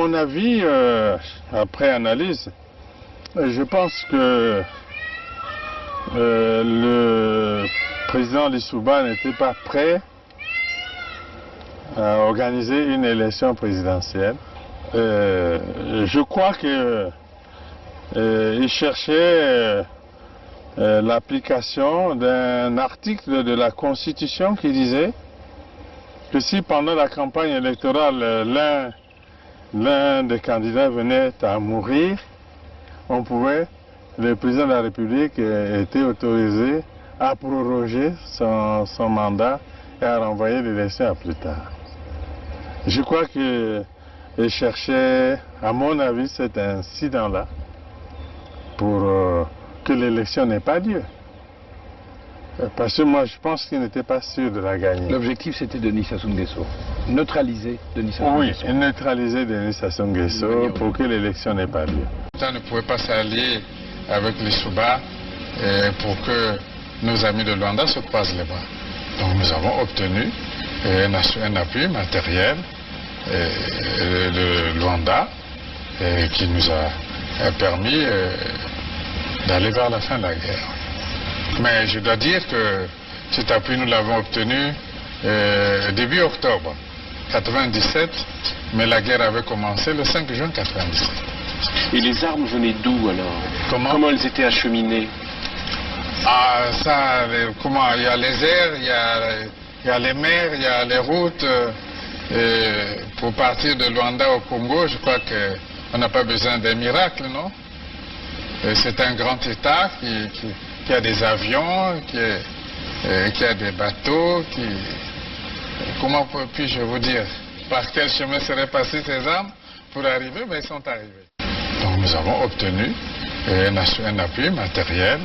mon avis, après analyse, je pense que le président Lissouba n'était pas prêt à organiser une élection présidentielle. Je crois qu'il cherchait l'application d'un article de la Constitution qui disait que si pendant la campagne électorale l'un des candidats venait à mourir, le président de la République était autorisé à proroger son mandat et à renvoyer l'élection à plus tard. Je crois qu'il cherchait, à mon avis, cet incident-là pour que l'élection n'ait pas lieu. Parce que moi, je pense qu'il n'était pas sûr de la gagner. L'objectif, c'était Denis Sassou Nguesso. Neutraliser Denis Sassou Nguesso. Oui, neutraliser Denis Sassou Nguesso pour que l'élection n'ait pas lieu. On ne pouvait pas s'allier avec les Souba pour que nos amis de Luanda se croisent les bras. Donc nous avons obtenu un appui matériel de Luanda qui nous a permis d'aller vers la fin de la guerre. Mais je dois dire que cet appui, nous l'avons obtenu début octobre 1997, mais la guerre avait commencé le 5 juin 1997. Et les armes venaient d'où alors? Comment elles étaient acheminées? Ah, ça, comment? Il y a les airs, il y a les mers, il y a les routes. Pour partir de Luanda au Congo, je crois qu'on n'a pas besoin d'un miracle, non? C'est un grand État qui a des avions, qui a des bateaux, comment puis-je vous dire? Par quel chemin seraient passées ces armes pour arriver? Mais ils sont arrivés. Donc nous avons obtenu un appui matériel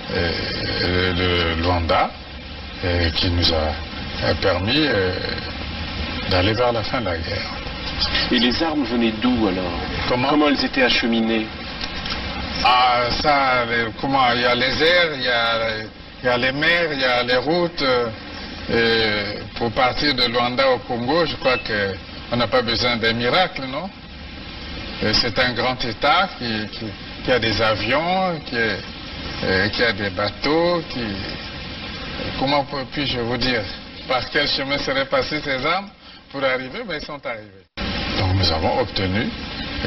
de Luanda qui nous a permis d'aller vers la fin de la guerre. Et les armes venaient d'où alors? Comment elles étaient acheminées? Ah, ça, comment? Il y a les airs, il y a les mers, il y a les routes. Pour partir de Luanda au Congo, je crois qu'on n'a pas besoin d'un miracle, non? C'est un grand État qui a des avions, qui a des bateaux, comment puis-je vous dire? Par quel chemin seraient passées ces armes pour arriver? Mais ils sont arrivés. Donc nous avons obtenu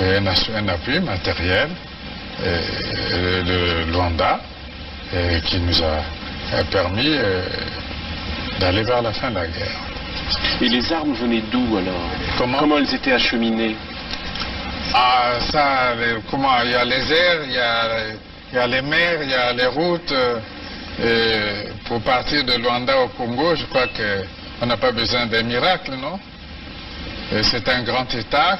un appui matériel de Luanda qui nous a permis d'aller vers la fin de la guerre. Et les armes venaient d'où alors? Comment elles étaient acheminées? Ah, ça, comment? Il y a les airs, il y a les mers, il y a les routes. Pour partir de Luanda au Congo, je crois qu'on n'a pas besoin d'un miracle, non? C'est un grand État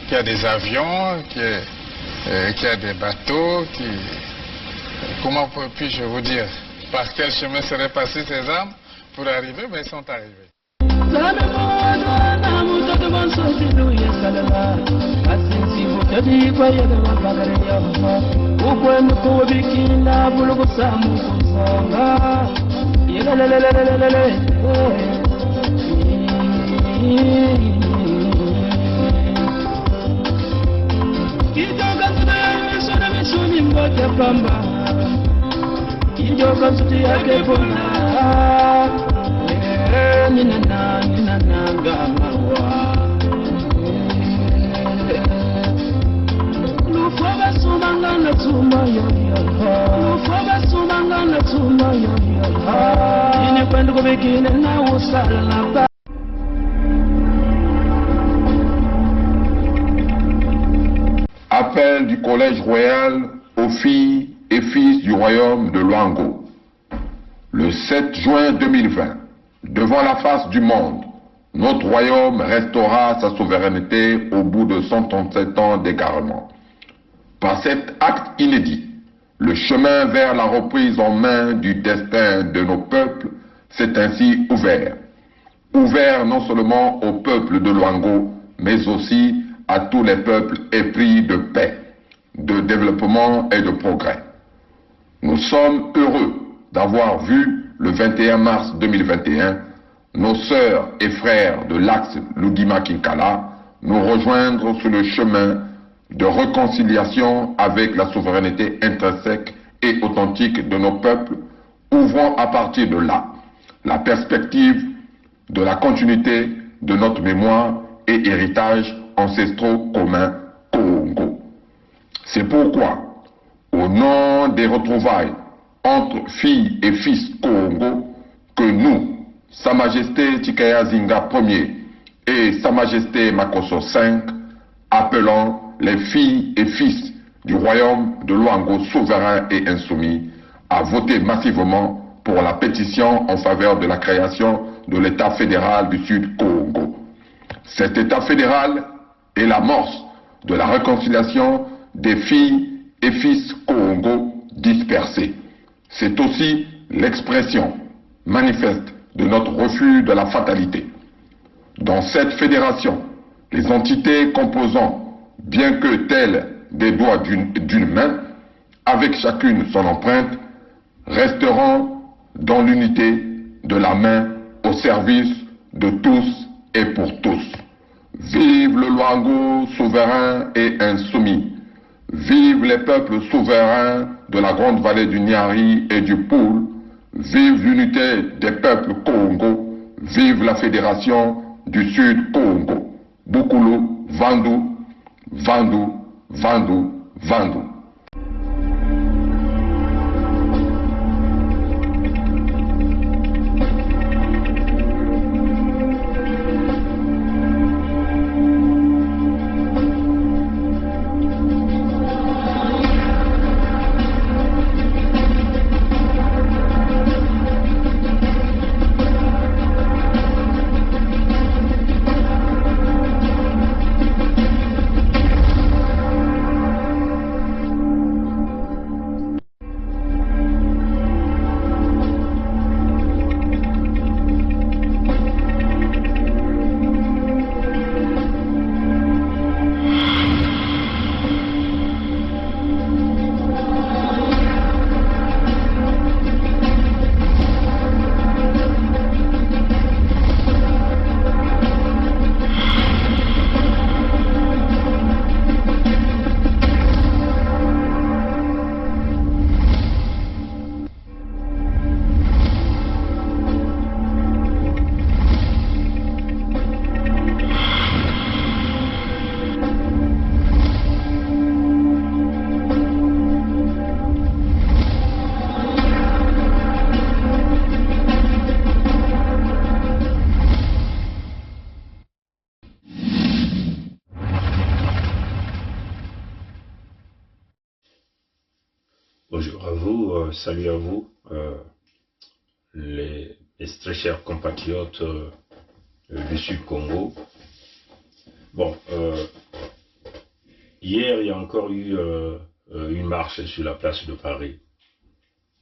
qui a des avions, qui a des bateaux, comment puis-je vous dire? Par quel chemin seraient passées ces armes pour arriver? Mais ils sont arrivés. Appel du Collège royal aux filles et fils du royaume de Luango. Le 7 juin 2020, devant la face du monde, notre royaume restaura sa souveraineté au bout de 137 ans d'égarement. Par cet acte inédit, le chemin vers la reprise en main du destin de nos peuples s'est ainsi ouvert. Ouvert non seulement au peuple de Luango, mais aussi à tous les peuples épris de paix, de développement et de progrès. Nous sommes heureux d'avoir vu le 21 mars 2021 nos sœurs et frères de l'axe Lugima-Kinkala nous rejoindre sur le chemin de réconciliation avec la souveraineté intrinsèque et authentique de nos peuples, ouvrant à partir de là la perspective de la continuité de notre mémoire et héritage ancestraux communs Congo. C'est pourquoi, au nom des retrouvailles entre filles et fils Congo, que nous, Sa Majesté Tikaya Zinga Ier et Sa Majesté Makosso V, appelons les filles et fils du royaume de Luango souverain et insoumis à voter massivement pour la pétition en faveur de la création de l'État fédéral du Sud Congo. Cet État fédéral est l'amorce de la réconciliation des filles et fils Congo dispersés. C'est aussi l'expression manifeste de notre refus de la fatalité. Dans cette fédération, les entités composant, bien que telles des doigts d'une main, avec chacune son empreinte, resteront dans l'unité de la main au service de tous et pour tous. Vive le Luango souverain et insoumis. Vive les peuples souverains de la grande vallée du Nyari et du Poul. Vive l'unité des peuples Congo. Vive la fédération du Sud Congo. Bukulu, Vandu, Vandu, Vandu, Vandu. Bonjour à vous, salut à vous, les très chers compatriotes du Sud-Congo. Bon, hier il y a encore eu une marche sur la place de Paris.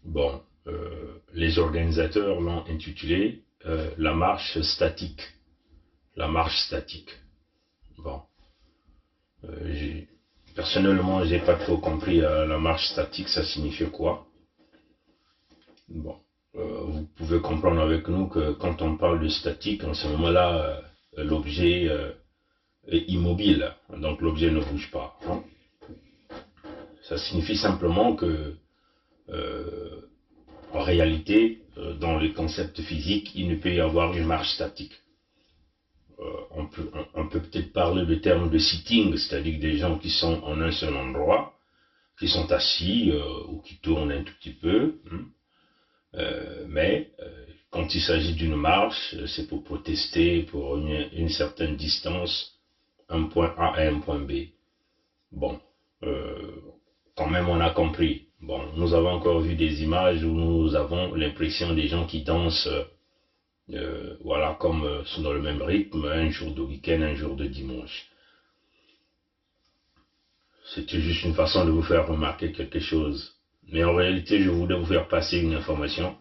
Bon, les organisateurs l'ont intitulé la marche statique. La marche statique. Bon, personnellement, j'ai pas trop compris la marche statique, ça signifie quoi. Bon, vous pouvez comprendre avec nous que quand on parle de statique, en ce moment-là, l'objet est immobile, donc l'objet ne bouge pas. Hein. Ça signifie simplement que, en réalité, dans les concepts physiques, il ne peut y avoir une marche statique. On peut peut-être parler de termes de sitting, c'est-à-dire des gens qui sont en un seul endroit, qui sont assis ou qui tournent un tout petit peu. Mais quand il s'agit d'une marche, c'est pour protester pour une certaine distance, un point A à un point B. Bon, quand même on a compris. Bon, nous avons encore vu des images où nous avons l'impression des gens qui dansent. Voilà, comme sont dans le même rythme, un jour de week-end, un jour de dimanche. C'était juste une façon de vous faire remarquer quelque chose. Mais en réalité, je voulais vous faire passer une information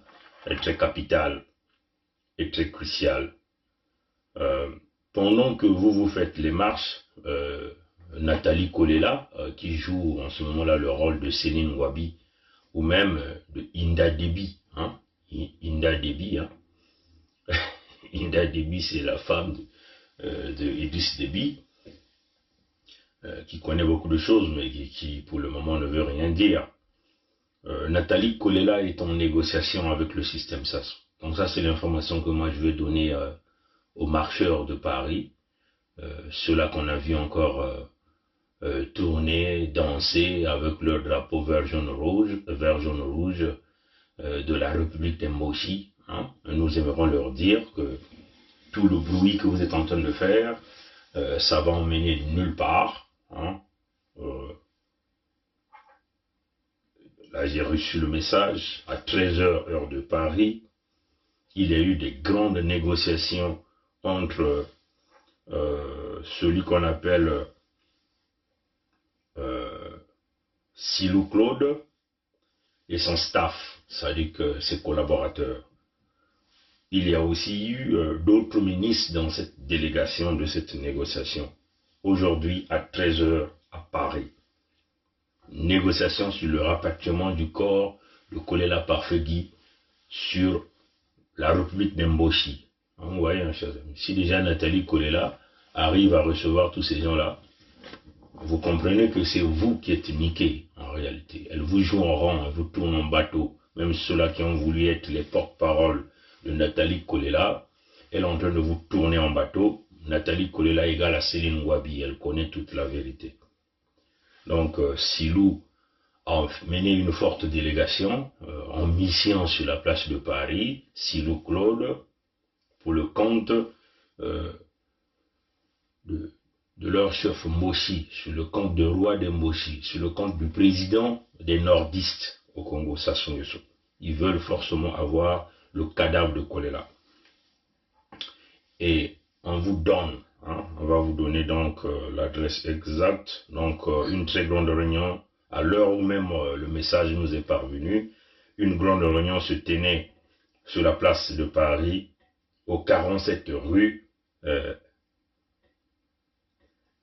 très capitale et très cruciale. Pendant que vous faites les marches, Nathalie Kolela, qui joue en ce moment-là le rôle de Céline Wabi, ou même de Inda Déby, hein, Inda Déby, hein. Inda Déby, c'est la femme de Idriss Déby. qui connaît beaucoup de choses, mais qui pour le moment ne veut rien dire. Nathalie Kolela est en négociation avec le système SAS. Donc ça, c'est l'information que moi je vais donner aux marcheurs de Paris, ceux-là qu'on a vu encore tourner, danser avec leur drapeau vert jaune rouge de la République d'Emboshi. Hein. Nous aimerons leur dire que tout le bruit que vous êtes en train de faire, ça va emmener nulle part. Hein. Là, j'ai reçu le message à 13h heure de Paris. Il y a eu des grandes négociations entre celui qu'on appelle Silou Claude et son staff, c'est-à-dire que ses collaborateurs. Il y a aussi eu d'autres ministres dans cette délégation de cette négociation. Aujourd'hui, à 13h à Paris. Négociation sur le rapatriement du corps de Kolela Parfegui sur la République d'Emboshi. Vous voyez, hein, chers amis, si déjà Nathalie Kolela arrive à recevoir tous ces gens-là, vous comprenez que c'est vous qui êtes niqués en réalité. Elle vous joue en rang, elle vous tourne en bateau. Même ceux-là qui ont voulu être les porte-paroles de Nathalie Kolela, elle est en train de vous tourner en bateau. Nathalie Kolela égale à Céline Wabi, elle connaît toute la vérité. Donc Silou a mené une forte délégation en mission sur la place de Paris, Silou Claude, pour le compte de leur chef Moshi, sur le compte de roi de Moshi, sur le compte du président des nordistes au Congo, Sassou Nguesso. Ils veulent forcément avoir le cadavre de Kolela. Et on vous donne, hein, on va vous donner donc l'adresse exacte, donc une très grande réunion, à l'heure où même le message nous est parvenu, une grande réunion se tenait sur la place de Paris, au 47 rue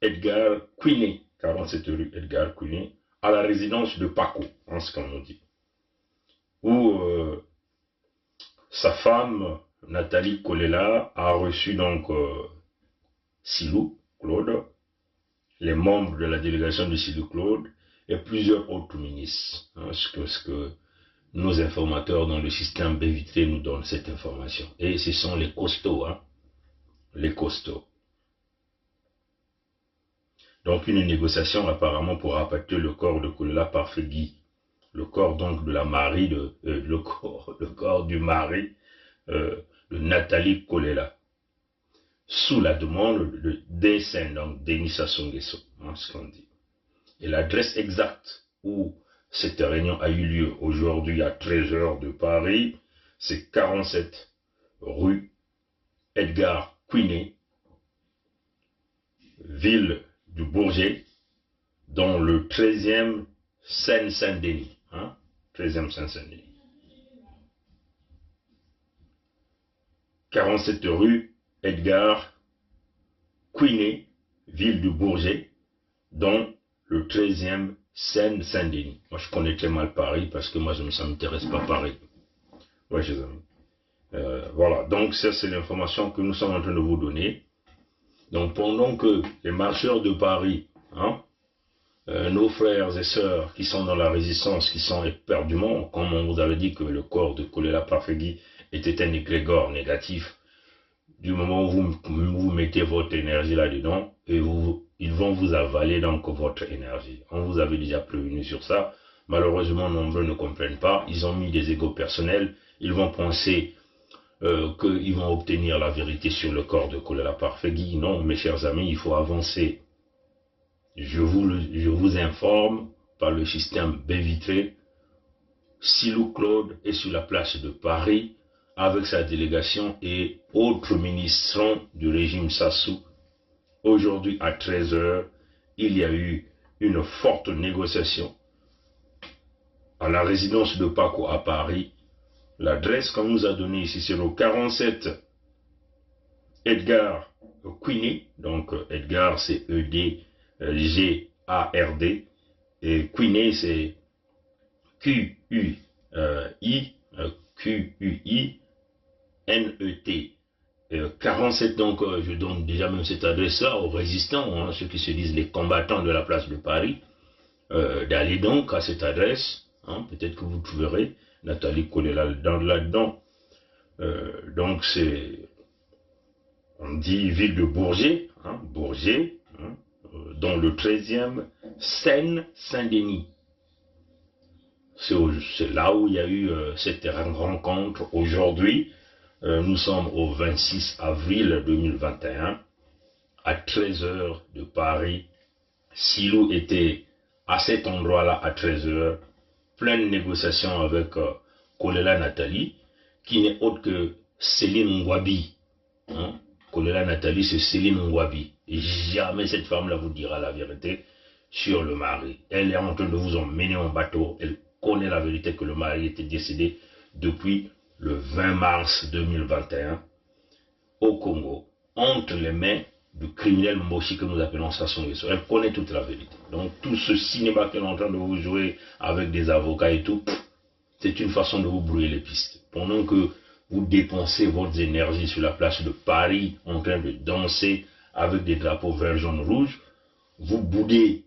Edgar Quinet, 47 rue Edgar Quinet, à la résidence de Paco, en ce qu'on nous dit, où sa femme, Nathalie Kolela, a reçu donc Silou Claude, les membres de la délégation de Silou Claude et plusieurs autres ministres. Hein, ce que nos informateurs dans le système Bévitré nous donnent cette information. Et ce sont les costauds, hein, les costauds. Donc une négociation apparemment pour rapatrier le corps de Kolela Parfegui, le corps donc de la mari le corps du mari de Nathalie Kolela, sous la demande de dessin, donc Denis Sassou Nguesso, hein, ce qu'on dit. Et l'adresse exacte où cette réunion a eu lieu aujourd'hui à 13h de Paris, c'est 47 rue Edgar Quinet, ville du Bourget, dans le 13e Seine-Saint-Denis. Hein, 13e Seine-Saint-Denis. 47 rue Edgar Quinet, ville du Bourget, dans le 13e Seine-Saint-Denis. Moi, je connais très mal Paris parce que moi, ça ne m'intéresse pas Paris. Ouais, chers amis. Voilà, donc ça, c'est l'information que nous sommes en train de vous donner. Donc, pendant que les marcheurs de Paris, hein, nos frères et sœurs qui sont dans la résistance, qui sont éperdument, comme on vous avait dit que le corps de Kolela Parfegui était un égrégore négatif, du moment où vous mettez votre énergie là-dedans, et ils vont vous avaler donc votre énergie. On vous avait déjà prévenu sur ça. Malheureusement, nombreux ne comprennent pas. Ils ont mis des égos personnels. Ils vont penser qu'ils vont obtenir la vérité sur le corps de Kolela Parfegui. Non, mes chers amis, il faut avancer. Je vous informe par le système Bévitré. Silou Claude est sur la place de Paris avec sa délégation et autres ministres du régime Sassou. Aujourd'hui à 13h, il y a eu une forte négociation à la résidence de Paco à Paris. L'adresse qu'on nous a donnée ici, c'est le 47 Edgar Quinet. Donc Edgar, c'est E-D-G-A-R-D. Et Quinet, c'est Q-U-I-N-E-T. 47, donc je donne déjà même cette adresse-là aux résistants, hein, ceux qui se disent les combattants de la place de Paris, d'aller donc à cette adresse, hein, peut-être que vous trouverez Nathalie Kolela là-dedans. Donc c'est, on dit ville de Bourget, hein, Bourget, hein, dans le 13e, Seine-Saint-Denis. C'est là où il y a eu cette rencontre aujourd'hui. Nous sommes au 26 avril 2021, à 13h de Paris. Silou était à cet endroit-là à 13h, pleine négociation avec Kolela Nathalie, qui n'est autre que Céline Ngwabi. Hein? Kolela Nathalie, c'est Céline Ngwabi. Et jamais cette femme-là vous dira la vérité sur le mari. Elle est en train de vous emmener en bateau. Elle connaît la vérité que le mari était décédé depuis le 20 mars 2021 au Congo, entre les mains du criminel Moshi que nous appelons Sassou Nguesso. Elle connaît toute la vérité. Donc tout ce cinéma qu'elle est en train de vous jouer avec des avocats et tout, c'est une façon de vous brouiller les pistes. Pendant que vous dépensez votre énergie sur la place de Paris en train de danser avec des drapeaux vert, jaune, rouge, vous boudez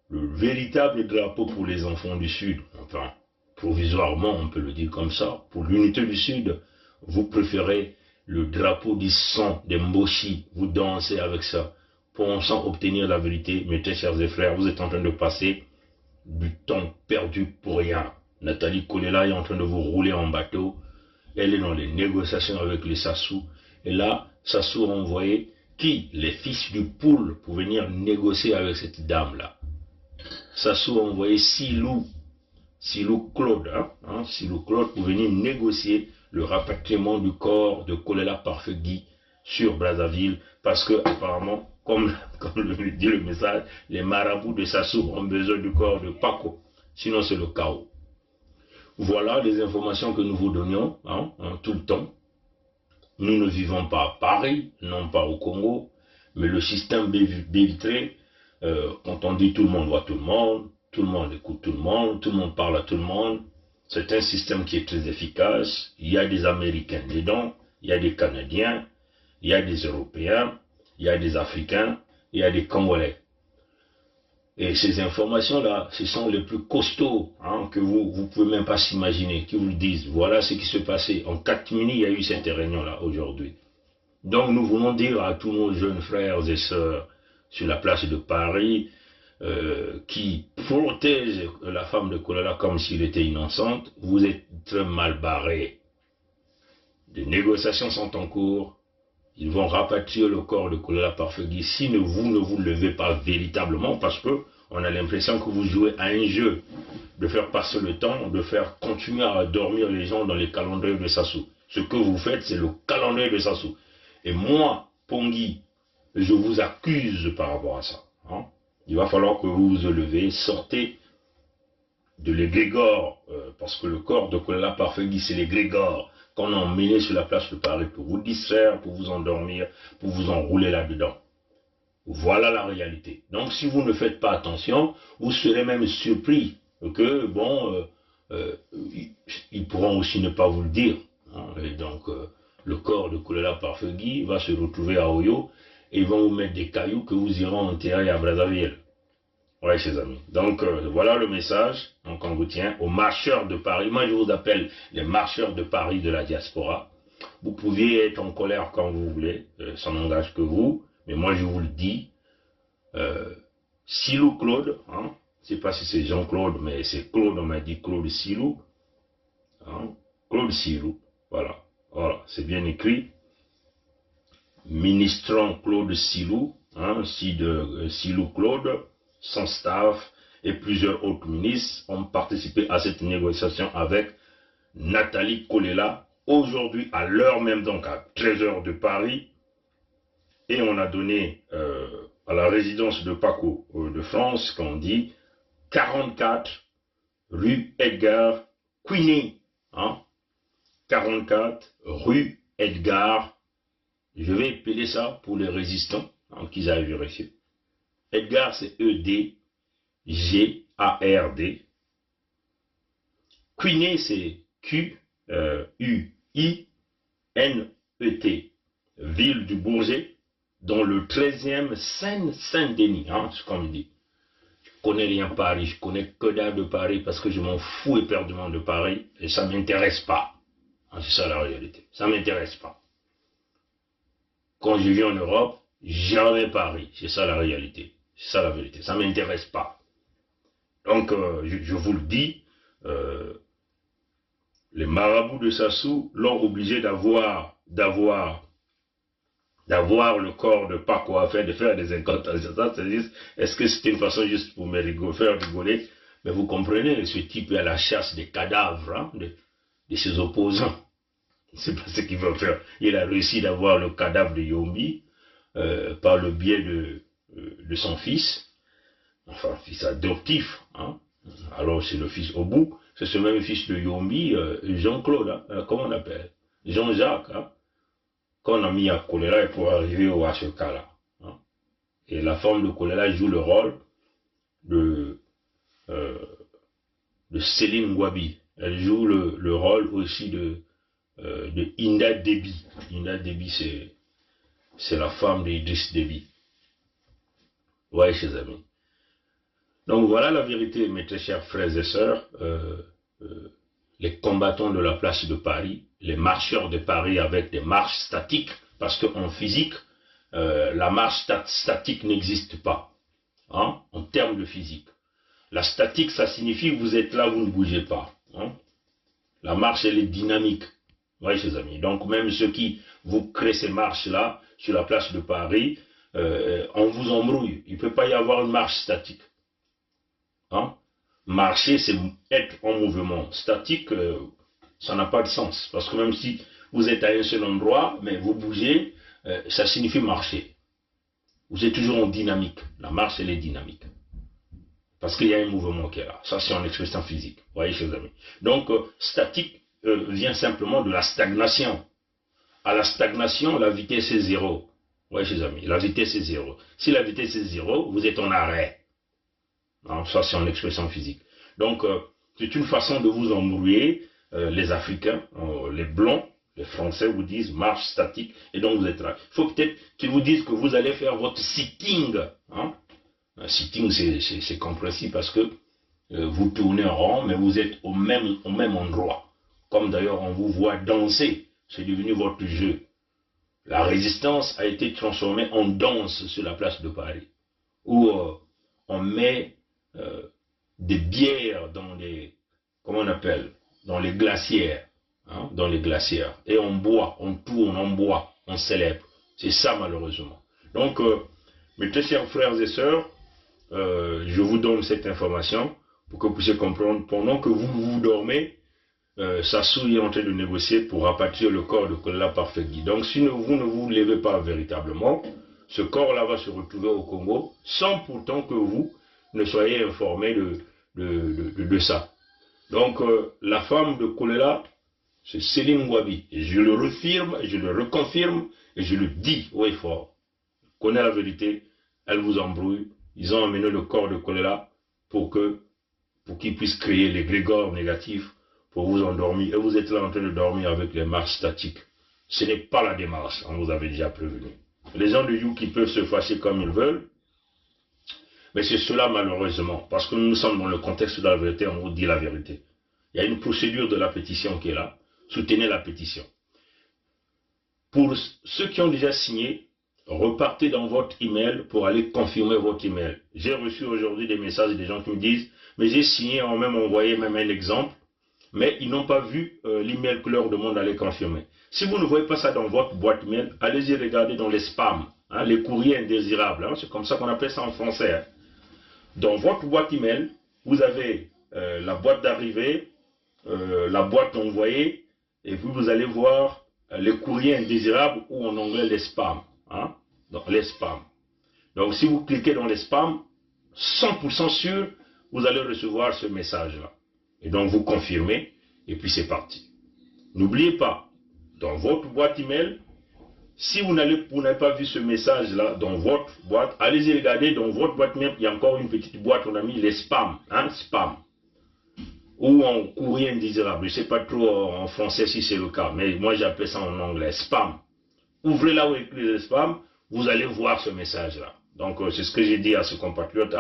le véritable drapeau pour les enfants du Sud. Enfin, provisoirement, on peut le dire comme ça. Pour l'unité du Sud, vous préférez le drapeau du sang des Mboshi. Vous dansez avec ça, pensant obtenir la vérité. Mes très chers et frères, vous êtes en train de passer du temps perdu pour rien. Nathalie Kolela est en train de vous rouler en bateau. Elle est dans les négociations avec les Sassou. Et là, Sassou a envoyé qui? Les fils du poule pour venir négocier avec cette dame-là. Sassou a envoyé Silou Claude, Silou Claude pour venir négocier le rapatriement du corps de Kolela Parfegui sur Brazzaville, parce que apparemment, comme le dit le message, les marabouts de Sassou ont besoin du corps de Paco, sinon c'est le chaos. Voilà les informations que nous vous donnions tout le temps. Nous ne vivons pas à Paris, non pas au Congo, mais le système vitré, quand on dit tout le monde voit tout le monde écoute tout le monde parle à tout le monde, c'est un système qui est très efficace. Il y a des Américains dedans, il y a des Canadiens, il y a des Européens, il y a des Africains, il y a des Congolais. Et ces informations-là, ce sont les plus costauds que vous ne pouvez même pas s'imaginer, qui vous le disent. Voilà ce qui se passait. En 4 minutes, il y a eu cette réunion-là aujourd'hui. Donc nous voulons dire à tous nos jeunes frères et sœurs sur la place de Paris, qui protègent la femme de Kolela comme s'il était innocente, vous êtes très mal barrés. Des négociations sont en cours. Ils vont rapatrier le corps de Kolela Parfegui si vous ne vous levez pas véritablement, parce que on a l'impression que vous jouez à un jeu, de faire passer le temps, de faire continuer à dormir les gens dans les calendriers de Sassou. Ce que vous faites, c'est le calendrier de Sassou. Et moi, Pongui, je vous accuse par rapport à ça. Il va falloir que vous vous levez, sortez de l'égrégore, parce que le corps de Kolela Parfegui, c'est l'égrégore qu'on a emmené sur la place de Paris pour vous distraire, pour vous endormir, pour vous enrouler là-dedans. Voilà la réalité. Donc si vous ne faites pas attention, vous serez même surpris que, ils pourront aussi ne pas vous le dire. Et donc, le corps de Kolela Parfegui va se retrouver à Oyo, et ils vont vous mettre des cailloux que vous irez enterrer à Brazzaville. Ouais, chers amis. Donc, voilà le message qu'on vous tient aux marcheurs de Paris. Moi, je vous appelle les marcheurs de Paris de la diaspora. Vous pouviez être en colère quand vous voulez, ça n'engage que vous. Mais moi, je vous le dis, Silou Claude, je ne sais pas si c'est Jean-Claude, mais c'est Claude, on m'a dit Claude Silou. Claude Silou, voilà, c'est bien écrit. Ministrant Claude Silou, Silou Claude, son staff et plusieurs autres ministres ont participé à cette négociation avec Nathalie Kolela, aujourd'hui à l'heure même, donc à 13h de Paris, et on a donné à la résidence de Paco de France, qu'on dit 44 rue Edgar Quinet, 44 rue Edgar, je vais épeler ça pour les résistants, qu'ils aillent vérifier. Edgar, c'est E-D-G-A-R-D. Quinet, c'est Q-U-I-N-E-T. ville du Bourget, dans le 13e Saint-Denis, hein, c'est comme il dit. Je connais rien Paris, je connais que dalle de Paris parce que je m'en fous éperdument de Paris et ça ne m'intéresse pas. Hein, c'est ça la réalité, ça ne m'intéresse pas. Quand je vis en Europe, jamais Paris, c'est ça la réalité, c'est ça la vérité, ça ne m'intéresse pas. Donc, je vous le dis, les marabouts de Sassou l'ont obligé d'avoir le corps de Paco à faire, de faire des incantations. Est-ce que c'était une façon juste pour me faire rigoler? Mais vous comprenez, ce type est à la chasse des cadavres hein, de ses opposants. C'est pas ce qu'il veut faire. Il a réussi d'avoir le cadavre de Yombi par le biais de son fils, enfin fils adoptif. Hein. Alors c'est le fils Obou, c'est ce même fils de Yombi, Jean-Claude, hein, comment on appelle? Jean-Jacques, hein, qu'on a mis à Kolela pour arriver à ce cas-là. Hein. Et la femme de Kolela joue le rôle de Céline Gwabi. Elle joue le rôle aussi de Inda Déby. Inda Déby, c'est la femme d'Idriss Déby. Ouais, chers amis. Donc voilà la vérité, mes très chers frères et sœurs. Les combattants de la place de Paris, les marcheurs de Paris avec des marches statiques, parce qu'en physique, la marche statique n'existe pas, hein, en termes de physique. La statique, ça signifie que vous êtes là, vous ne bougez pas. Hein. La marche, elle est dynamique. Oui, chers amis. Donc même ceux qui vous créent ces marches-là, sur la place de Paris, on vous embrouille. Il ne peut pas y avoir une marche statique. Hein? Marcher, c'est être en mouvement. Statique, ça n'a pas de sens. Parce que même si vous êtes à un seul endroit, mais vous bougez, ça signifie marcher. Vous êtes toujours en dynamique. La marche, elle est dynamique. Parce qu'il y a un mouvement qui est là. Ça, c'est en expression physique. Vous voyez, chers amis. Donc, statique vient simplement de la stagnation. À la stagnation, la vitesse est zéro. Vous voyez, chers amis, la vitesse est zéro. Si la vitesse est zéro, vous êtes en arrêt. Non, ça, c'est en expression physique. Donc, c'est une façon de vous embrouiller. Les Africains, les Blancs, les Français vous disent marche statique, et donc vous êtes là. Il faut peut-être qu'ils vous disent que vous allez faire votre sitting. Hein? Un sitting, c'est compréhensible parce que vous tournez en rond, mais vous êtes au même endroit. Comme d'ailleurs on vous voit danser, c'est devenu votre jeu. La résistance a été transformée en danse sur la place de Paris, où on met des bières dans les, comment on appelle, dans les glacières, hein, dans les glacières, et on boit, on tourne, on boit, on célèbre. C'est ça malheureusement. Donc, mes très chers frères et sœurs, je vous donne cette information pour que vous puissiez comprendre. Pendant que vous dormez, Sassou est en train de négocier pour rapatrier le corps de Kolela Parfegui. Donc, si vous ne vous levez pas véritablement, ce corps-là va se retrouver au Congo, sans pourtant que vous ne soyez informés de ça. Donc, la femme de Kolela, c'est Céline Gwabi. Et je le refirme, je le reconfirme, et je le dis haut et fort. Connaît la vérité, elle vous embrouille. Ils ont amené le corps de Kolela pour qu'ils puissent créer les grégores négatifs pour vous endormir. Et vous êtes là en train de dormir avec les marches statiques. Ce n'est pas la démarche, on vous avait déjà prévenu. Les gens de Yuki peuvent se fâcher comme ils veulent, mais c'est cela malheureusement, parce que nous sommes dans le contexte de la vérité, on vous dit la vérité. Il y a une procédure de la pétition qui est là. Soutenez la pétition. Pour ceux qui ont déjà signé, repartez dans votre email pour aller confirmer votre email. J'ai reçu aujourd'hui des messages des gens qui me disent, mais j'ai signé, on m'a même envoyé même un exemple, mais ils n'ont pas vu l'email que leur demande d'aller confirmer. Si vous ne voyez pas ça dans votre boîte mail, allez-y regarder dans les spams, hein, les courriers indésirables, hein, c'est comme ça qu'on appelle ça en français. Hein. Dans votre boîte email, vous avez la boîte d'arrivée, la boîte envoyée, et puis vous allez voir les courriers indésirables ou en anglais les spams. Hein, donc les spams. Donc si vous cliquez dans les spams, 100% sûr, vous allez recevoir ce message-là. Et donc vous confirmez, et puis c'est parti. N'oubliez pas, dans votre boîte email, si vous n'avez pas vu ce message-là dans votre boîte, allez-y regarder dans votre boîte mail, il y a encore une petite boîte, on a mis les spams, hein, spam. Ou en courrier indésirable, je ne sais pas trop en français si c'est le cas, mais moi j'appelle ça en anglais, spam. ouvrez là où écrit les spams, vous allez voir ce message-là. Donc, c'est ce que j'ai dit à ce compatriote.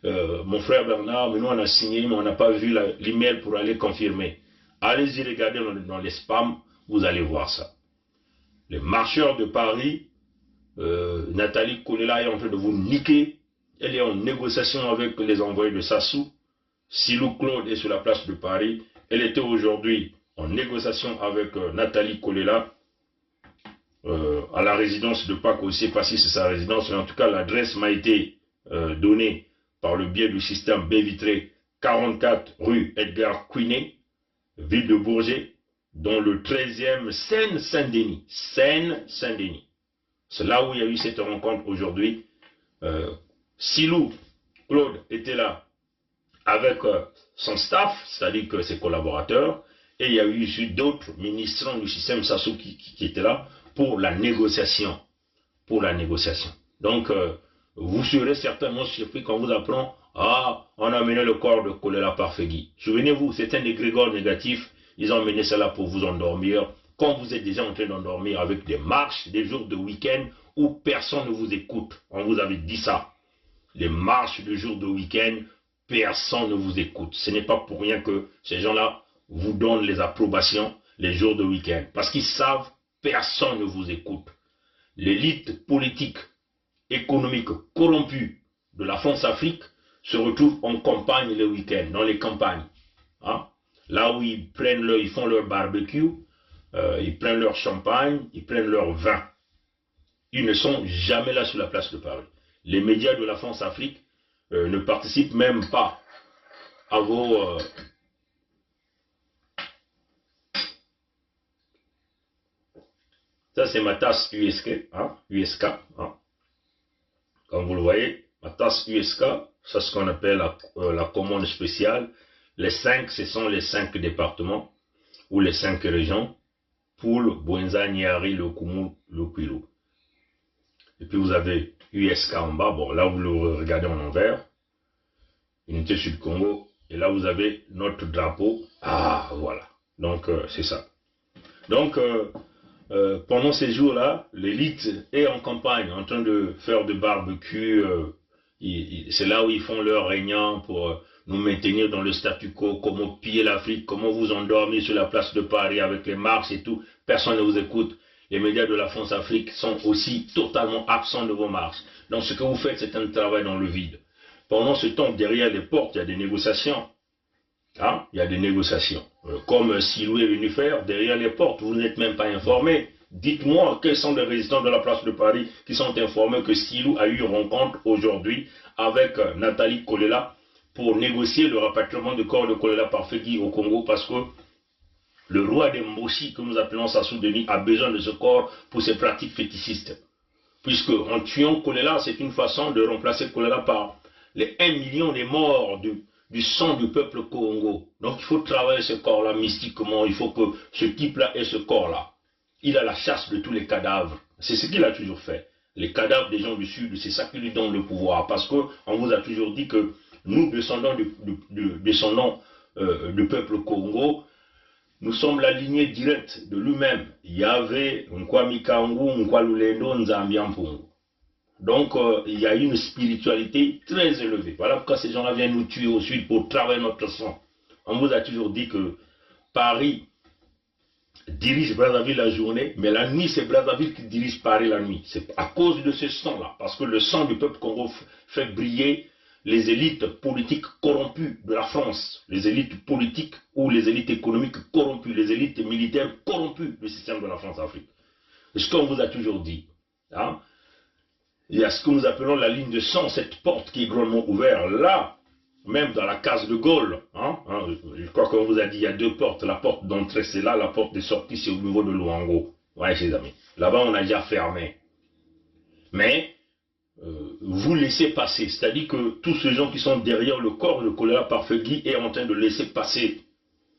Mon frère Bernard, nous on a signé, mais on n'a pas vu l'email pour aller confirmer. Allez-y regarder dans les spams, vous allez voir ça. Les marcheurs de Paris, Nathalie Kolela est en train de vous niquer. Elle est en négociation avec les envoyés de Sassou. Silou Claude est sur la place de Paris. Elle était aujourd'hui en négociation avec Nathalie Kolela à la résidence de Pâques aussi, pas si c'est sa résidence, mais en tout cas l'adresse m'a été donnée par le biais du système Baie-Vitrée, 44 rue Edgar Quinet, ville de Bourget, dans le 13e Seine-Saint-Denis. Seine-Saint-Denis. C'est là où il y a eu cette rencontre aujourd'hui. Silou Claude était là avec son staff, c'est-à-dire que ses collaborateurs, et il y a eu d'autres ministres du système Sassou qui étaient là pour la négociation. Donc, vous serez certainement surpris quand vous apprend on a mené le corps de Kolela par Fegui. Souvenez-vous, c'est un égrégore négatif. Ils ont mené cela pour vous endormir. Quand vous êtes déjà en train d'endormir avec des marches, des jours de week-end où personne ne vous écoute. On vous avait dit ça. Les marches de jours de week-end, personne ne vous écoute. Ce n'est pas pour rien que ces gens-là vous donnent les approbations les jours de week-end. Parce qu'ils savent, personne ne vous écoute. L'élite politique, économique corrompue de la France-Afrique se retrouve en campagne le week-end, dans les campagnes. Là où ils font leur barbecue, ils prennent leur champagne, ils prennent leur vin. Ils ne sont jamais là sur la place de Paris. Les médias de la France-Afrique ne participent même pas à vos... Ça, c'est ma tasse USK. Comme vous le voyez, ma tasse USK, c'est ce qu'on appelle la commande spéciale. Les 5, ce sont les 5 départements ou les 5 régions. Poul, Bouenza, Niari, le Koumou, le Kwilu. Et puis vous avez USK en bas. Bon, là vous le regardez en envers. Unité Sud-Congo. Et là vous avez notre drapeau. Voilà. Donc c'est ça. Donc pendant ces jours-là, l'élite est en campagne, en train de faire de barbecue. C'est là où ils font leur réunion pour nous maintenir dans le statu quo, comment piller l'Afrique, comment vous endormir sur la place de Paris avec les marches et tout. Personne ne vous écoute. Les médias de la France-Afrique sont aussi totalement absents de vos marches. Donc ce que vous faites, c'est un travail dans le vide. Pendant ce temps, derrière les portes, il y a des négociations. Il y a des négociations. Comme Silou est venu faire, derrière les portes, vous n'êtes même pas informés. Dites-moi quels sont les résidents de la place de Paris qui sont informés que Silou a eu une rencontre aujourd'hui avec Nathalie Kolela pour négocier le rapatriement du corps de Kolela par Fegui au Congo, parce que le roi des Moshi, que nous appelons Sassou Denis, a besoin de ce corps pour ses pratiques fétichistes. Puisque en tuant Kolela, c'est une façon de remplacer Kolela par les 1 million des morts du sang du peuple Congo. Donc il faut travailler ce corps-là mystiquement, il faut que ce type-là ait ce corps-là. Il a la chasse de tous les cadavres. C'est ce qu'il a toujours fait. Les cadavres des gens du Sud, c'est ça qui lui donne le pouvoir. Parce qu'on vous a toujours dit que nous, descendants du peuple Congo, nous sommes la lignée directe de lui-même. Yahvé, Nkwami Kangu, Nkwalulendo, Nzambiampungu. Donc, il y a une spiritualité très élevée. Voilà pourquoi ces gens-là viennent nous tuer au Sud pour travailler notre sang. On vous a toujours dit que Paris dirige Brazzaville la journée, mais la nuit, c'est Brazzaville qui dirige Paris la nuit. C'est à cause de ce sang-là, parce que le sang du peuple Congo fait briller les élites politiques corrompues de la France, les élites politiques ou les élites économiques corrompues, les élites militaires corrompues du système de la France-Afrique. C'est ce qu'on vous a toujours dit. Il y a ce que nous appelons la ligne de sang, cette porte qui est grandement ouverte. Là, même dans la case de Gaulle, je crois qu'on vous a dit, il y a 2 portes. La porte d'entrée, c'est là, la porte de sortie, c'est au niveau de Luango. Ouais, chers amis. Là-bas, on a déjà fermé. Mais, vous laissez passer. C'est-à-dire que tous ces gens qui sont derrière le corps de Kolela par Fegui est en train de laisser passer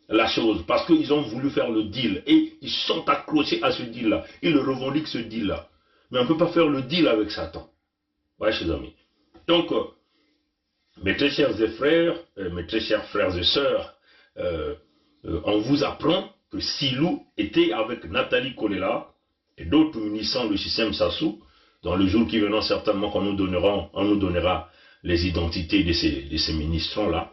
la chose. Parce qu'ils ont voulu faire le deal. Et ils sont accrochés à ce deal-là. Ils revendiquent ce deal-là. Mais on ne peut pas faire le deal avec Satan. Ouais, chers amis. Donc, mes très chers frères, mes très chers frères et sœurs, on vous apprend que Silou était avec Nathalie Kolela et d'autres munissant le système Sassou, dans le jour qui viendra certainement qu'on nous donnera les identités de ces ministres-là,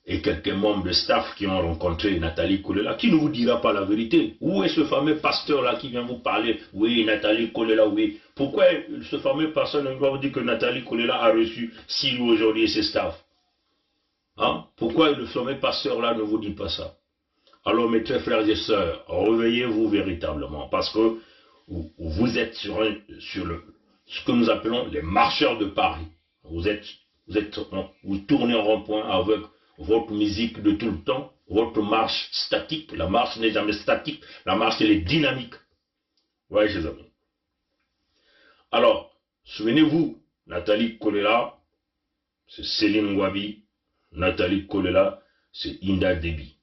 et quelques membres de staff qui ont rencontré Nathalie Kolela, qui ne vous dira pas la vérité. Où est ce fameux pasteur-là qui vient vous parler? Oui, Nathalie Kolela, oui. Pourquoi ce fameux pasteur ne va vous dire que Nathalie Kolela a reçu Silou aujourd'hui et ses staffs? Hein? Pourquoi le fameux pasteur-là ne vous dit pas ça? Alors, mes très frères et sœurs, réveillez-vous véritablement, parce que vous êtes sur ce que nous appelons les marcheurs de Paris. Vous tournez en rond-point avec votre musique de tout le temps, votre marche statique. La marche n'est jamais statique, la marche elle est dynamique. Ouais, mes amis. Alors, souvenez-vous, Nathalie Kolela, c'est Céline Wabi, Nathalie Kolela, c'est Inda Déby.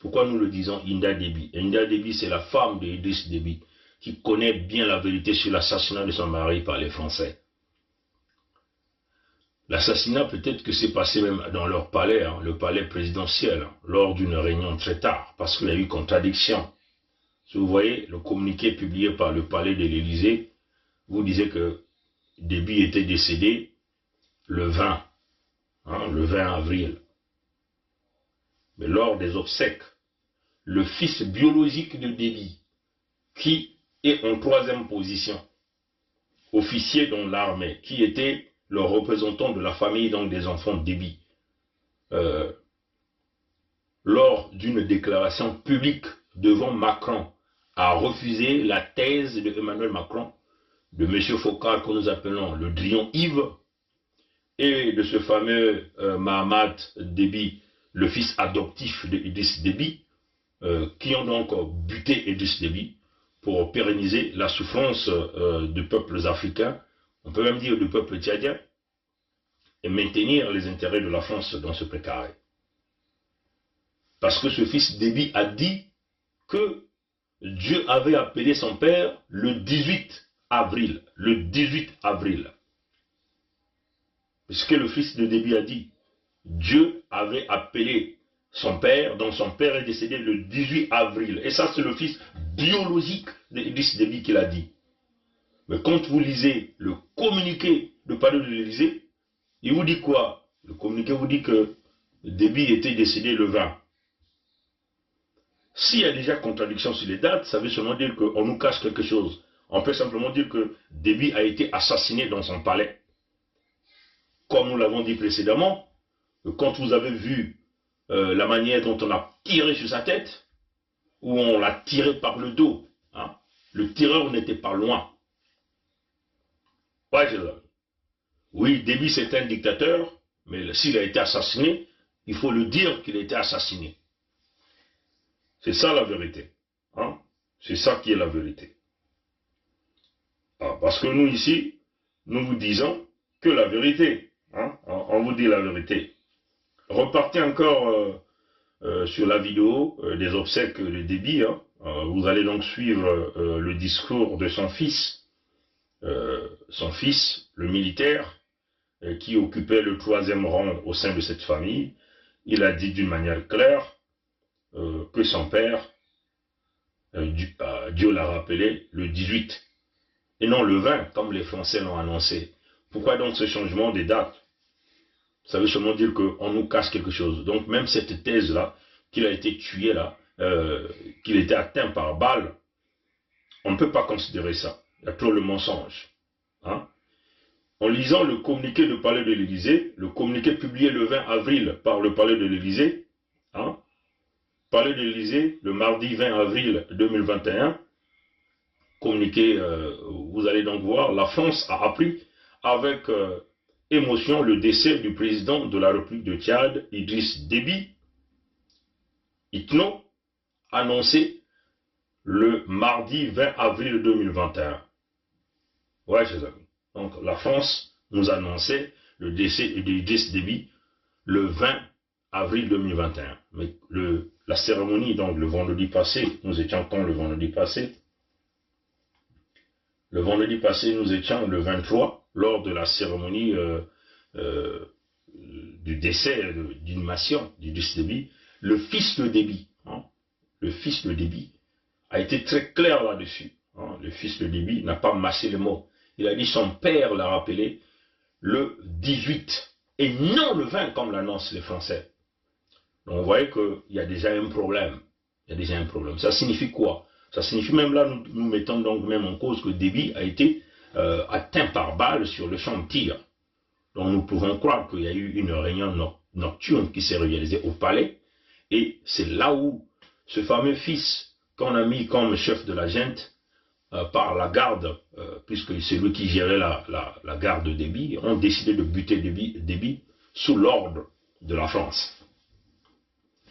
Pourquoi nous le disons Inda Déby? Inda Déby, c'est la femme de Idriss Déby, qui connaît bien la vérité sur l'assassinat de son mari par les Français. L'assassinat, peut-être que c'est passé même dans leur palais, hein, le palais présidentiel, hein, lors d'une réunion très tard, parce qu'il y a eu contradiction. Si vous voyez, le communiqué publié par le palais de l'Élysée, vous disait que Déby était décédé le 20 avril. Mais lors des obsèques, le fils biologique de Déby, qui est en 3e position, officier dans l'armée, qui était le représentant de la famille, donc des enfants de Déby, lors d'une déclaration publique devant Macron, a refusé la thèse de Emmanuel Macron, de M. Foucault que nous appelons le Drion Yves, et de ce fameux Mahamat Déby, le fils adoptif d'Idriss Déby, qui ont donc buté Idriss Déby pour pérenniser la souffrance des peuples africains, on peut même dire du peuple tchadien, et maintenir les intérêts de la France dans ce précaré. Parce que ce fils Déby a dit que Dieu avait appelé son père le 18 avril. Le 18 avril. Ce que le fils de Déby a dit. Dieu avait appelé son père, donc son père est décédé le 18 avril. Et ça, c'est le fils biologique d'Idriss Déby qui l'a dit. Mais quand vous lisez le communiqué de palais de l'Élysée, il vous dit quoi? Le communiqué vous dit que Déby était décédé le 20. S'il y a déjà contradiction sur les dates, ça veut seulement dire qu'on nous cache quelque chose. On peut simplement dire que Déby a été assassiné dans son palais. Comme nous l'avons dit précédemment, quand vous avez vu la manière dont on a tiré sur sa tête, ou on l'a tiré par le dos, hein, le tireur n'était pas loin. Ouais, oui, Déby c'est un dictateur, mais s'il a été assassiné, il faut le dire qu'il a été assassiné. C'est ça la vérité. Hein? C'est ça qui est la vérité. Ah, parce que nous ici, nous vous disons que la vérité. Hein? On vous dit la vérité. Repartez encore sur la vidéo des obsèques de Déby. Hein? Vous allez donc suivre le discours de son fils, le militaire, qui occupait le 3e rang au sein de cette famille. Il a dit d'une manière claire que son père, Dieu l'a rappelé, le 18, et non le 20, comme les Français l'ont annoncé. Pourquoi donc ce changement des dates? Ça veut seulement dire qu'on nous cache quelque chose. Donc même cette thèse-là, qu'il a été tué là, qu'il était atteint par balle, on ne peut pas considérer ça. Il y a trop le mensonge. Hein? En lisant le communiqué du palais de l'Élysée, le communiqué publié le 20 avril par le palais de l'Élysée, hein? Palais de l'Élysée, le mardi 20 avril 2021, communiqué, vous allez donc voir, la France a appris avec émotion le décès du président de la République de Tchad, Idriss Déby, Itno, annoncé le mardi 20 avril 2021. Ouais, chers amis. Donc la France nous annonçait le décès d'Idriss Déby le 20 avril 2021. Mais la cérémonie, donc le vendredi passé, nous étions quand le vendredi passé? Le vendredi passé, nous étions le 23, lors de la cérémonie du décès, d'inhumation d'Idriss Déby. Le fils de Déby, hein, le fils de Déby, a été très clair là-dessus. Hein. Le fils de Déby n'a pas mâché les mots. Il a dit son père l'a rappelé le 18 et non le 20 comme l'annoncent les Français. Donc, vous voyez qu'il y a déjà un problème. Il y a déjà un problème. Ça signifie quoi? Ça signifie même là, nous mettons donc même en cause que Déby a été atteint par balle sur le champ de tir. Donc nous pouvons croire qu'il y a eu une réunion nocturne qui s'est réalisée au palais. Et c'est là où ce fameux fils qu'on a mis comme chef de la junte par la garde, puisque c'est lui qui gérait la garde de Déby, ont décidé de buter Déby sous l'ordre de la France.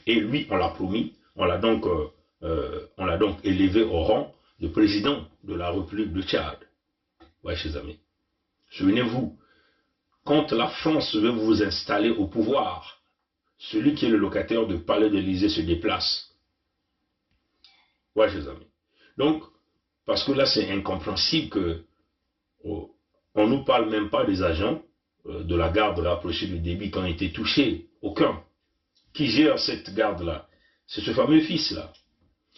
Et lui, on l'a promis, on l'a donc élevé au rang de président de la République de Tchad. Ouais, chers amis. Souvenez-vous, quand la France veut vous installer au pouvoir, celui qui est le locataire du palais de l'Élysée se déplace. Ouais, chers amis. Donc, parce que là, c'est incompréhensible que on ne nous parle même pas des agents de la garde rapprochée de Déby qui ont été touchés. Aucun. Qui gère cette garde-là? C'est ce fameux fils-là.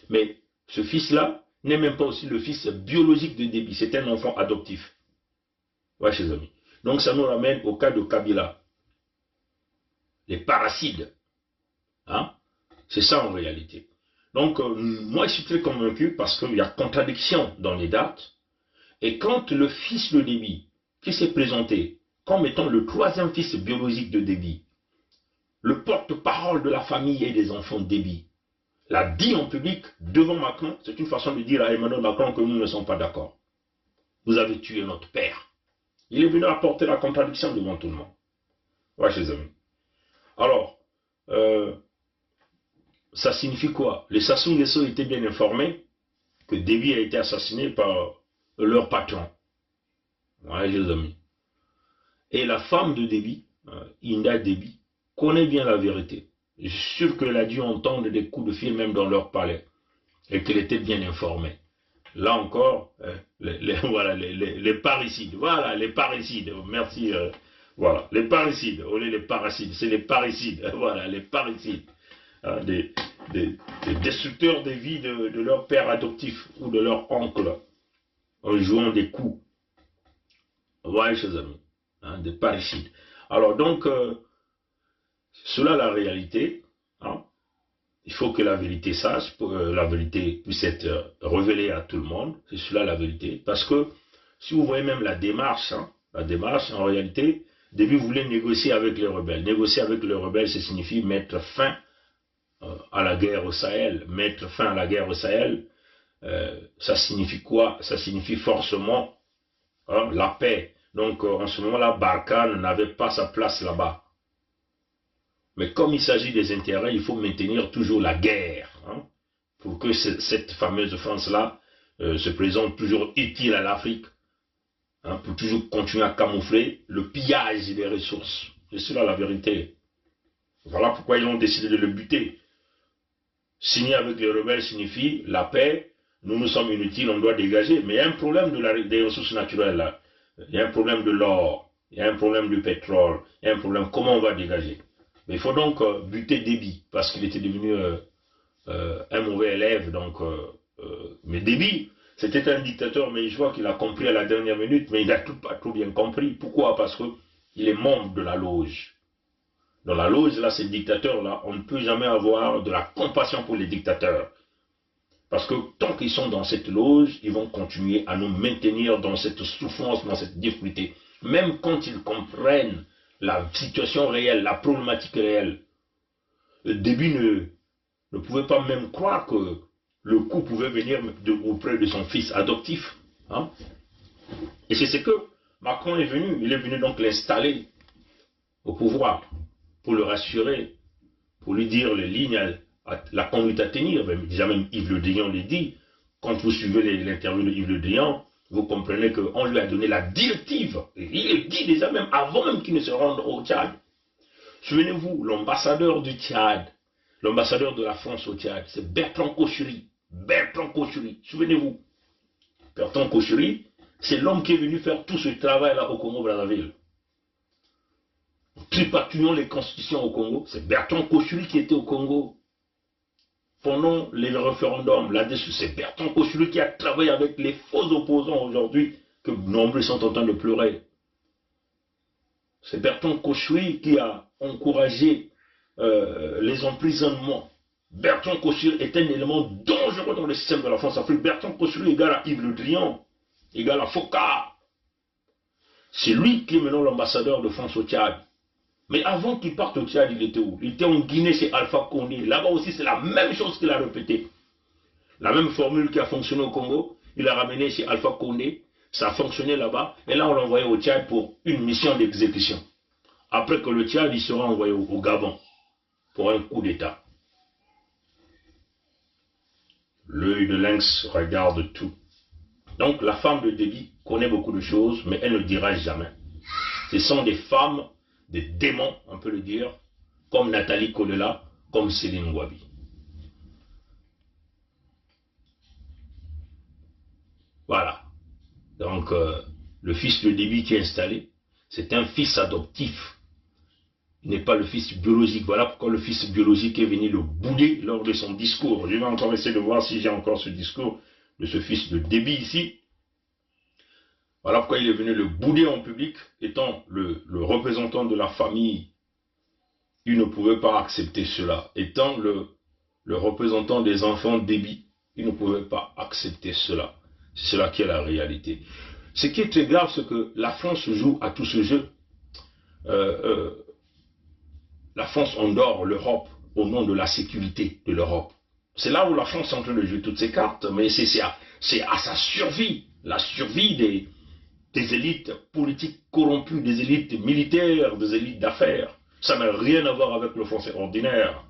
Mais ce fils-là n'est même pas aussi le fils biologique de Déby. C'est un enfant adoptif. Ouais, chers amis. Donc ça nous ramène au cas de Kabila. Les parasites. Hein? C'est ça en réalité. Donc moi je suis très convaincu parce qu'il y a contradiction dans les dates. Et quand le fils de Déby, qui s'est présenté comme étant le troisième fils biologique de Déby, le porte-parole de la famille et des enfants de Déby, l'a dit en public devant Macron, c'est une façon de dire à Emmanuel Macron que nous ne sommes pas d'accord. Vous avez tué notre père. Il est venu apporter la contradiction devant tout le monde. Ouais, chers amis. Alors, ça signifie quoi? Les Sassou Nguesso étaient bien informés que Déby a été assassiné par leur patron. Ouais, chers amis. Et la femme de Déby, Inda Déby, connaît bien la vérité. Je suis sûr qu'elle a dû entendre des coups de fil même dans leur palais et qu'elle était bien informée. Là encore, voilà, les parricides. Voilà, les parricides. Merci. Voilà, les parricides. Au lieu des parasites, c'est les parricides. Voilà, les parricides. Des destructeurs des vies de leur père adoptif ou de leur oncle en jouant des coups. Voilà, chers amis. Des parricides. Alors donc, cela la réalité. Hein. Il faut que la vérité sache, la vérité puisse être révélée à tout le monde. C'est cela la vérité. Parce que si vous voyez même la démarche, en réalité, Déby voulait négocier avec les rebelles. Négocier avec les rebelles, ça signifie mettre fin à la guerre au Sahel. Mettre fin à la guerre au Sahel, ça signifie quoi? Ça signifie forcément la paix. Donc en ce moment-là, Barkhane n'avait pas sa place là-bas. Mais comme il s'agit des intérêts, il faut maintenir toujours la guerre, hein, pour que cette fameuse France-là se présente toujours utile à l'Afrique, hein, pour toujours continuer à camoufler le pillage des ressources. C'est cela la vérité. Voilà pourquoi ils ont décidé de le buter. Signer avec les rebelles signifie la paix, nous sommes inutiles, on doit dégager. Mais il y a un problème des ressources naturelles là. Il y a un problème de l'or, il y a un problème du pétrole, il y a un problème, comment on va dégager? Mais il faut donc buter Déby, parce qu'il était devenu un mauvais élève. Donc, mais Déby, c'était un dictateur, mais je vois qu'il a compris à la dernière minute, mais il n'a pas tout bien compris. Pourquoi? Parce qu'il est membre de la loge. Dans la loge, là, ces dictateurs-là, on ne peut jamais avoir de la compassion pour les dictateurs. Parce que tant qu'ils sont dans cette loge, ils vont continuer à nous maintenir dans cette souffrance, dans cette difficulté. Même quand ils comprennent la situation réelle, la problématique réelle. Déby ne pouvait pas même croire que le coup pouvait venir auprès de son fils adoptif. Hein? Et c'est ce que Macron est venu. Il est venu donc l'installer au pouvoir pour le rassurer, pour lui dire les lignes, la conduite à tenir. Déjà même Yves Le Drian l'a dit. Quand vous suivez l'interview de Yves Le Drian, vous comprenez qu'on lui a donné la directive. Il le dit déjà même avant même qu'il ne se rende au Tchad. Souvenez-vous, l'ambassadeur du Tchad, l'ambassadeur de la France au Tchad, c'est Bertrand Kochuri. Bertrand Kochuri, souvenez-vous. Bertrand Kochuri, c'est l'homme qui est venu faire tout ce travail-là au Congo-Brazzaville. Tripatouillons les constitutions au Congo, c'est Bertrand Kochuri qui était au Congo. pendant les référendums là-dessus. C'est Bertrand Kosciusko qui a travaillé avec les faux opposants aujourd'hui, que nombreux sont en train de pleurer. C'est Bertrand Kosciusko qui a encouragé les emprisonnements. Bertrand Kosciusko est un élément dangereux dans le système de la France-Afrique. Bertrand Kosciusko égale à Yves Le Drian, égale à Foka. C'est lui qui est maintenant l'ambassadeur de France au Tchad. Mais avant qu'il parte au Tchad, il était où? Il était en Guinée chez Alpha Condé. Là-bas aussi, c'est la même chose qu'il a répété. La même formule qui a fonctionné au Congo, il l'a ramené chez Alpha Condé. Ça a fonctionné là-bas. Et là, on l'a envoyé au Tchad pour une mission d'exécution. Après que le Tchad, il sera envoyé au Gabon pour un coup d'État. L'œil de lynx regarde tout. Donc la femme de Déby connaît beaucoup de choses, mais elle ne dira jamais. Ce sont des femmes, des démons, on peut le dire, comme Nathalie Kolela, comme Céline Ngouabi. Voilà. Donc le fils de Déby qui est installé, c'est un fils adoptif. Il n'est pas le fils biologique. Voilà pourquoi le fils biologique est venu le bouder lors de son discours. Je vais encore essayer de voir si j'ai encore ce discours de ce fils de Déby ici. Voilà pourquoi il est venu le bouder en public, étant le représentant de la famille. Il ne pouvait pas accepter cela. Étant le représentant des enfants Déby, il ne pouvait pas accepter cela. C'est cela qui est la réalité. Ce qui est très grave, c'est que la France joue à tout ce jeu. La France endort l'Europe au nom de la sécurité de l'Europe. C'est là où la France est en train de jouer toutes ses cartes, mais c'est à sa survie, la survie des élites politiques corrompues, des élites militaires, des élites d'affaires. Ça n'a rien à voir avec le Français ordinaire.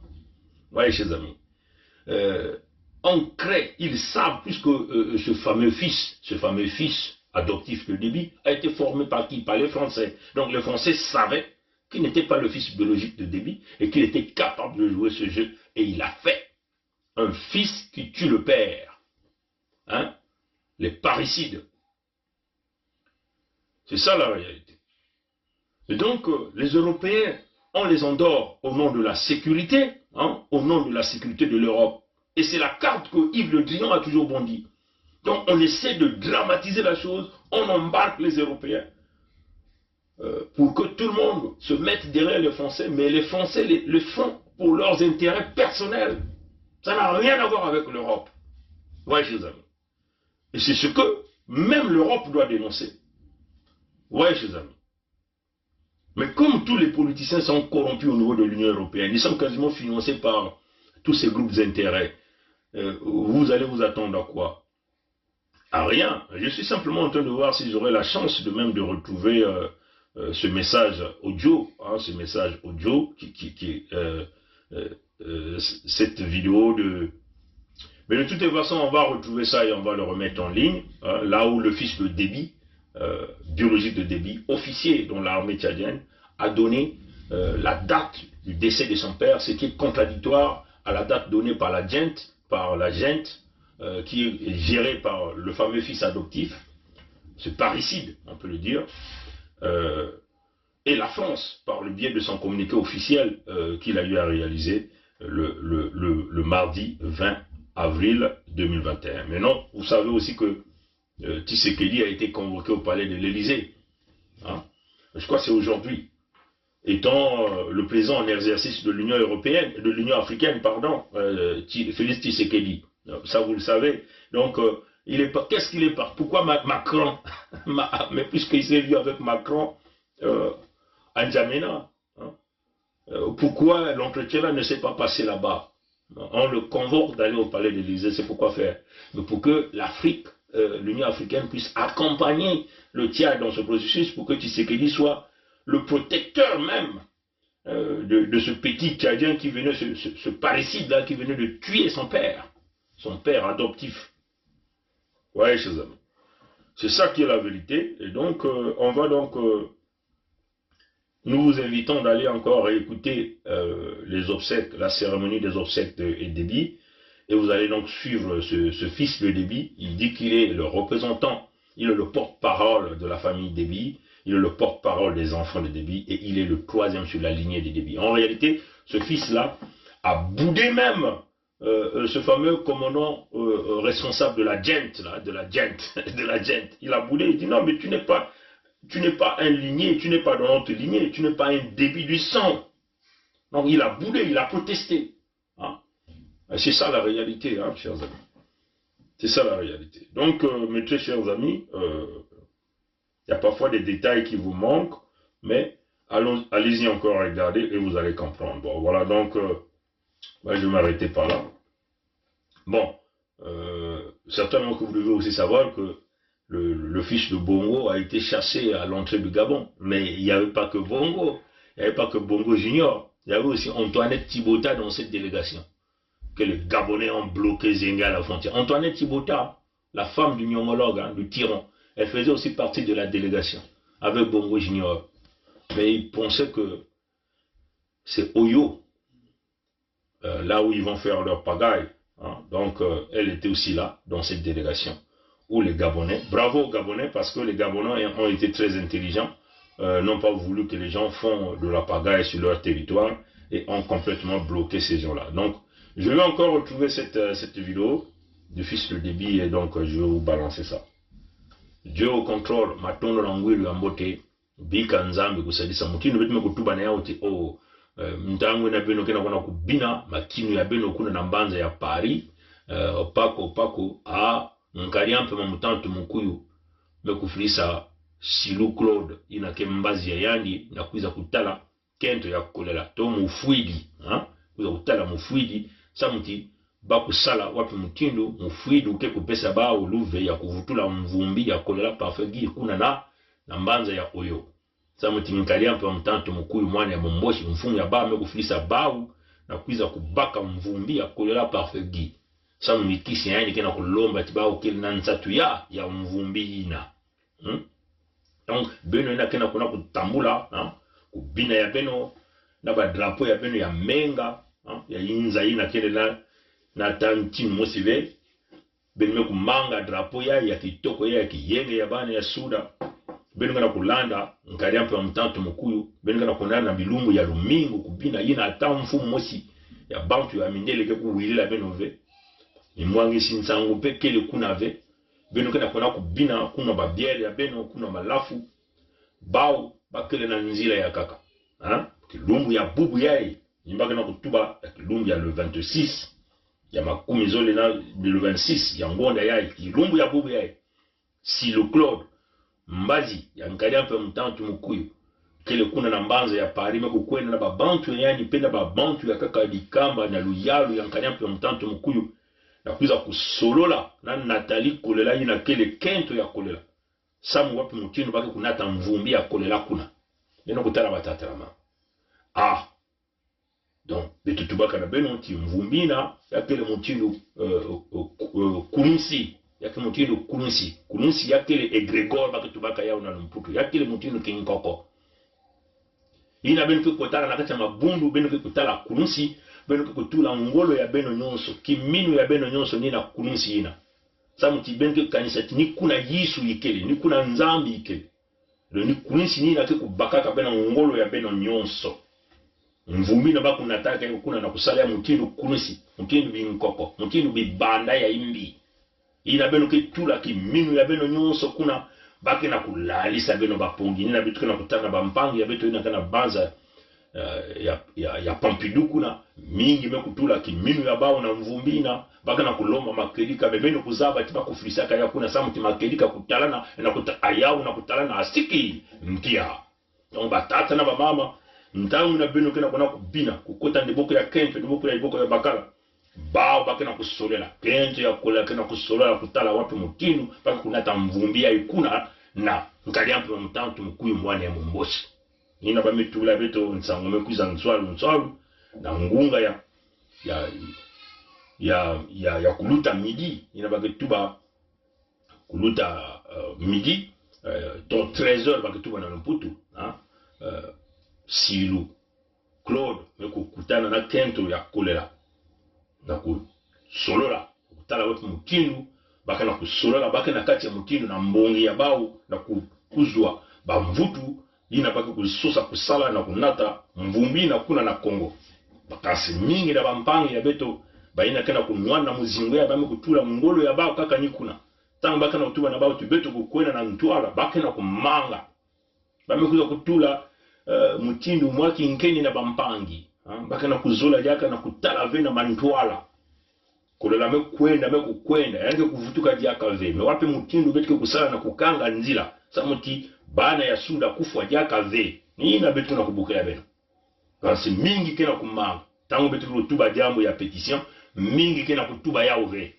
Vous voyez, chers amis. Ancré, ils savent, puisque ce fameux fils adoptif de Déby a été formé par qui? Par les Français. Donc les Français savaient qu'il n'était pas le fils biologique de Déby et qu'il était capable de jouer ce jeu. Et il a fait un fils qui tue le père. Hein? Les parricides. C'est ça la réalité. Et donc, les Européens, on les endort au nom de la sécurité, hein, au nom de la sécurité de l'Europe. Et c'est la carte que Yves Le Drian a toujours bondi. Donc, on essaie de dramatiser la chose, on embarque les Européens pour que tout le monde se mette derrière les Français, mais les Français le font pour leurs intérêts personnels. Ça n'a rien à voir avec l'Europe. Ouais, chers amis. Et c'est ce que même l'Europe doit dénoncer. Ouais, chers amis. Mais comme tous les politiciens sont corrompus au niveau de l'Union européenne, ils sont quasiment financés par tous ces groupes d'intérêts, vous allez vous attendre à quoi? À rien. Je suis simplement en train de voir si j'aurai la chance de même de retrouver ce message audio, hein, cette vidéo de... Mais de toute façon, on va retrouver ça et on va le remettre en ligne, hein, là où le fils de Déby, biologique de Déby, officier dans l'armée tchadienne, a donné la date du décès de son père, ce qui est contradictoire à la date donnée par la junte, qui est gérée par le fameux fils adoptif, ce parricide, on peut le dire, et la France, par le biais de son communiqué officiel qu'il a eu à réaliser le mardi 20 avril 2021. Maintenant, vous savez aussi que Tshisekedi a été convoqué au palais de l'Élysée. Hein? Je crois que c'est aujourd'hui. Étant le président en exercice de l'Union européenne, de l'Union africaine, pardon, Félix Tshisekedi. Ça, vous le savez. Donc, qu'est-ce qu'il est pas? Pourquoi Macron, mais puisqu'il s'est vu avec Macron à N'Djamena, hein? Pourquoi l'entretien là ne s'est pas passé là-bas? On le convoque d'aller au palais de l'Élysée, c'est pourquoi faire? Mais pour que l'Afrique, l'Union africaine puisse accompagner le Tchad dans ce processus, pour que Tshisekedi soit le protecteur même de ce petit Tchadien qui venait, ce parricide là qui venait de tuer son père adoptif. Ouais, chers amis. C'est ça qui est la vérité. Et donc, on va donc... nous vous invitons d'aller encore écouter les obsèques, la cérémonie des obsèques de Déby. Et vous allez donc suivre ce fils de Déby. Il dit qu'il est le représentant, il est le porte-parole de la famille Déby. Il est le porte-parole des enfants de Déby. Et il est le troisième sur la lignée de Déby. En réalité, ce fils-là a boudé même ce fameux commandant responsable de la gent, il a boudé, il dit non, mais tu n'es pas un ligné, tu n'es pas dans notre lignée, tu n'es pas un débit du sang. Donc il a boudé, il a protesté. Hein? C'est ça la réalité, hein, chers amis. C'est ça la réalité. Donc, mes très chers amis, il y a parfois des détails qui vous manquent, mais allez-y encore regarder et vous allez comprendre. Bon, voilà, donc, je vais m'arrêter par là. Bon, certainement que vous devez aussi savoir que le fils de Bongo a été chassé à l'entrée du Gabon. Mais il n'y avait pas que Bongo, il n'y avait pas que Bongo Junior, il y avait aussi Antoinette Thibota dans cette délégation, que les Gabonais ont bloqué Zenga à la frontière. Antoinette Thibota, la femme du nyongologue, hein, du tyran, elle faisait aussi partie de la délégation, avec Bongo Junior. Mais ils pensaient que c'est Oyo, là où ils vont faire leur pagaille. Hein. Donc, elle était aussi là, dans cette délégation. Où les Gabonais, bravo aux Gabonais, parce que les Gabonais ont été très intelligents, n'ont pas voulu que les gens font de la pagaille sur leur territoire et ont complètement bloqué ces gens-là. Donc, je vais encore retrouver cette vidéo du fils de Déby et donc je vais vous balancer ça. Dieu au contrôle, matondo langwilu ambote, bika nzambe kusadisa mutino betume kutuba na yauti o mtangu na beno kena kuna kubina makinu ya beno kuna na mbanza ya Paris opako a nkaliampe mamutantu mukuyu mekufilisa Silu Claude ina kembazi ya yandi na kuiza kutala kento ya kolela to mufwidi kuiza kutala mufwidi samuti bakusala wapi mutindu mufwidi uke kupesa ba uluve ya kuvutula mvumbi ya kolela parfegi kuna na mbanza ya Oyo samuti nkaliampe mamutantu mukuyu mwana ya momboshi mfumu ya ba mekufilisa bau na kuiza kubaka mvumbi ya kolela parfegi samu mikisi yani kena kulomba tibao kile na nsatu ya mvumbi ina donc beno ina kena kuna kutambula kubina ya beno na ba drapeau ya beno ya menga ya inza ina kele na tanti mosive beno kumanga drapeau ya kitoko ya kiyenge ya bana ya suda beno kana kulanda nkali ampe mtantu mukuyu beno kana kunana na bilumbu ya lumingu kubina ina atamfu mosi ya bantu ya mindele ke kuwilila beno ve imwangi sinsangu pekele kunave beno kana kuna kubina kuna babiere ya beno kuna malafu bao bakele na nzila ya kaka kilumbu ya bubu yae imbaka na kutuba kilumbu ya le 26 ya makumi zole na le 26 ya ngonda yae kilumbu ya bubu yae Silu Claude mbazi ya nkalia mpe mtantu mukuyu kele kuna na mbanza ya Paris mekukwenda na babantu yani penda babantu ya kaka dikamba na luyalu ya nkalia mpe mtantu mukuyu na kuiza kusolola na Nathalie kolela ina kele kento ya kolela samu wapi mutino baki kunata mvumbi ya kolela kuna neno kutala batatrama donc betutubaka na beno ti mvumbi na ya kele mutino kunsi ya kele mutino kunsi ya kele egregor baki tubaka yao na lumputu ya kele mutino kinkoko ina beno kutala na kata mabundu beno kutala kunsi beno kutula ngolo ya beno nyonso kiminu ya beno nyonso nina kununsi ina samuti beno kanisa ni kuna yisu ikele ni kuna nzambi ikele ni kununsi nina ke kubakaka beno ngolo ya beno nyonso mvumbi na baku nataka kuna na kusala ya mutindu kununsi mutindu binkoko mutindu bibanda ya imbi ina beno kitula kiminu ya beno nyonso kuna baki na kulalisa beno bapongi nina bitu kana kutana bampangi ya beto ina kana banza ya Pompidou kuna mingi mekutula kiminu ya bao na mvumbina baka na kulomba makelika bebeno kuzaba tiba kufilisaka ya kuna samuti makelika kutalana na ayau na kutalana asiki mkia donc batata na bamama ntangu na beno kena kuna kubina kukota ndiboko ya kempe ndiboko ya iboko ya bakala bao baka na kusolela kento ya kola kena kusolela kutala wapi mutinu baka kunata mvumbia ikuna na nkaliampe mtantu mkuyu mwana ya momboshi ina ba mitula beto nsango mekuza nswalu na ngunga ya kuluta midi ina ba ketuba kuluta midi dans 13h ba ketuba na mputu Silu Claude mekukutana na kento ya kolela na kusolola kutala wetu mutindu baka na kusolola baka na kati ya mutindu na mbongi ya bao na kuzwa ba mvutu ina baki kulisosa kusala na kunata mvumbi na kuna na Kongo bakasi mingi na bampangi ya beto baina kana kunwana muzingo ya bame kutula ngolo ya bao kaka nikuna tanga bakana kutuba na bao tubeto kukwena na ntwala bakena kumanga bame kuza kutula mutindu mwaki nkeni na bampangi bakana kuzola jaka na kutala vena mantwala kolela mekwenda mekukwenda yange kuvutuka jaka ve wape mutindu betike kusala na kukanga nzila samuti bana ya sunda kufwa jaka ve ni na betu na kubukela beno kasi mingi kena kumanga tango betu kutuba jambo ya petition mingi kena kutuba ya ove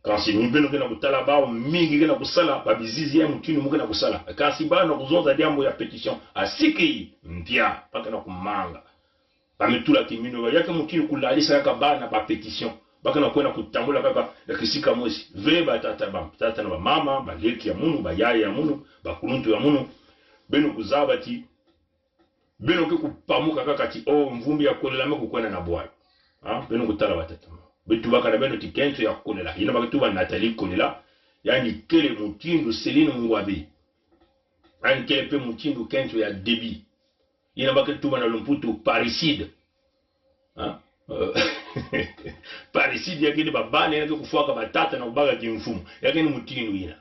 kasi ni beno kena kutala bao mingi kena kusala babizizi ya mutindu mukena kusala kasi bana kuzonza jambo ya petition asiki mpya paka na kumanga bametula kimino yake mutindu kulalisa yaka bana ba petition bakana kwenda kutambula kaka ya kisika mwezi veba tata na mama baleki ya munu bayaya ya munu bakuluntu ya munu beno kuzabati beno ke kupamuka kaka ti mvumbi ya kolela me kukwenda na bwa beno kutala batata betu bakana beno tikento ya kolela ina bakatuba Nathalie kolela yani kele mutindu Celine Ngwabi yani kele pe mutindu kento ya Debi ina bakatuba na lumputu parricide parricide yake babane yake kufuaka batata na ubaga kimfumo yake ni mutindu ina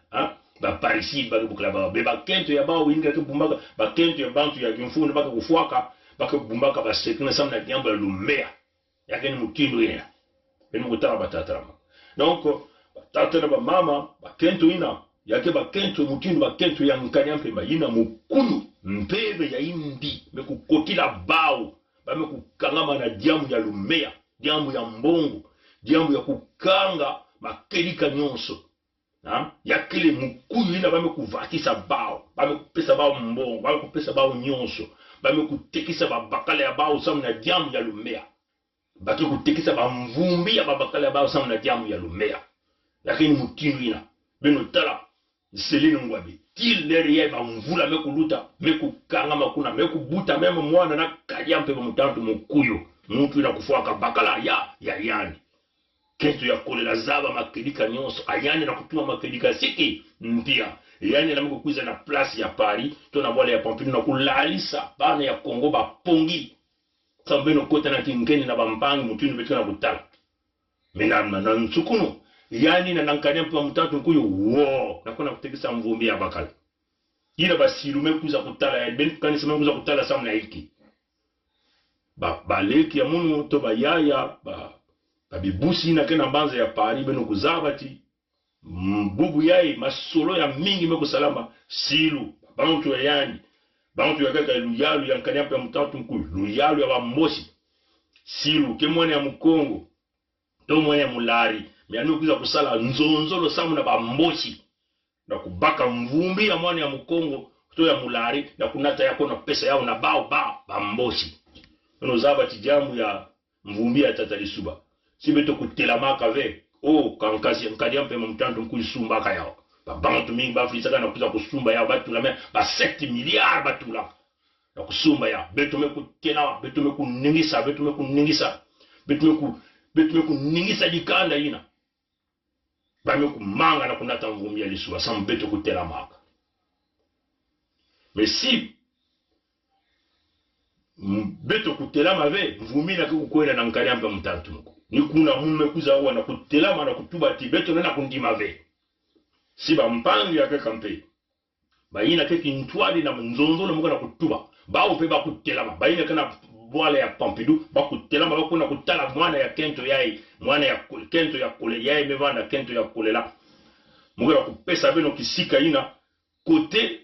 ba parricide ba bukla ba beba kento ya bao inga ke bumbaka ba kento ya bantu ya kimfumo baka kufuaka baka bumbaka ba sekna samna jambo la lumea yake ni mutindu ina beno kutala batata rama donc batata na ba mama ba kento ina yake ba kento mutindu ba kento ya nkanyampe ba ina mukulu mpebe ya indi mekukotila bao bame kukangama na diamu ya lumea diamu ya mbongo diamu ya kukanga makelika nyonso ya kile mukuyu ina bame kuvatisa bao bame kupesa bao mbongo bame kupesa bao nyonso bame kutekisa babakala ya bao samu na diamu ya lumea baki kutekisa bamvumbi ya babakala ya bao samu na diamu ya lumea lakini mutindu ina beno tala Celine Ngwabi tile ya bamvula mekuluta mekukanga makuna mekubuta meme mwana na kajampe bamutantu mukuyo muntu ina kufuaka bakala ya yani ketu ya kolela zaba makelika nyonso ayani na kutuma makelika siki mpia yani na mekukuiza na place ya Paris to na bwala ya Pompidou na kulalisa bana ya Kongo ba pongi sambeno kota na kinkeni na bampangi mutinu betu na kutala menamna na nsukunu yani na nankanya mpa mutatu nkuyo na kuna kutekisa mvumbi ya bakala ila basilume kuza kutala ya ben kanisa kuza kutala samu na hiki baleki ya munu to bayaya bibusi na kena mbanza ya Paris beno kuzabati mbubu yai masolo ya mingi meko salama silu bantu ya yani bantu ya kaka luyalu ya nkanya mpa mutatu nkuyo luyalu ya bamoshi silu kemwane ya Mukongo to mwane ya Mulari mianu kuza kusala nzonzolo samu na bamboshi na kubaka mvumbi ya mwana ya Mukongo to ya Mulari na kunata yako na pesa yao na bao bamboshi ono zaba tijamu ya mvumbi ya Tata Lisuba sibeto kutelamaka ve kankasi nkadia mpe mtantu mkuisumba ka yao babantu mingi bafrisa kana kuza kusumba yao batula me ba 7 milliards batula na kusumba ya beto mekutena beto mekuningisa beto mekuningisa dikanda ina bame kumanga na kunata mvumbi ya Lisuba sam beto kutelamaka mais si beto kutelama ve mvumbi na kukwenda na nkalia mpe mtantu mko ni kuna mume kuza uwa na kutelama na kutuba tibeto na kundima ve si ba mpangi ya kekampe baina keki ntwali na nzonzo na muka na kutuba bao pe ba kutelama baina kana bwala ya Pompidou ba kutelama ba kuna kutala mwana ya kento yai mwana ya kento ya kule yai mevana kento ya kulela muka na kupesa beno kisika ina kote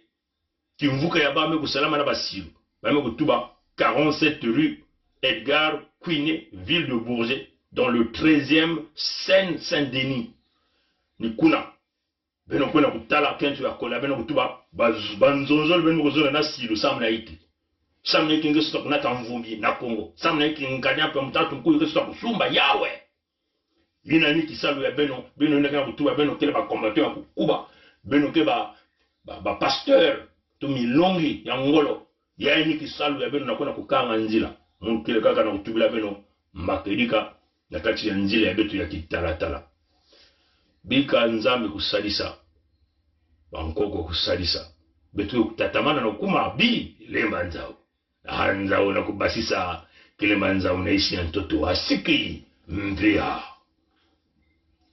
kimvuka ya ba me kusalama na basilu ba me kutuba 47 rue Edgar Quinet, ville de Bourget, dans le 13e Seine-Saint-Denis. Ni kuna beno kuna kutala kento ya kola beno kutuba banzonzol beno kuzola na silu samna iki. Samna iki ngeso kunata mvumbi na Kongo. Samna iki nganya pa mtatu mkuu ngeso kusumba yawe. Ina ni kisalu ya beno ina kutuba beno kele ba combattant kukuba beno ke ba pasteur to milongi ya ngolo. Ya ni kisalu ya beno nakona kukanga nzila. Mukile kaka na kutubila beno makelika na kati ya nzila ya betu ya kitalatala. Bika nzambi kusalisa bankoko kusalisa betu kutatamana na kuma bi lemba nzao nzao na kubasisa kile manzao naishi ya mtoto asiki mvea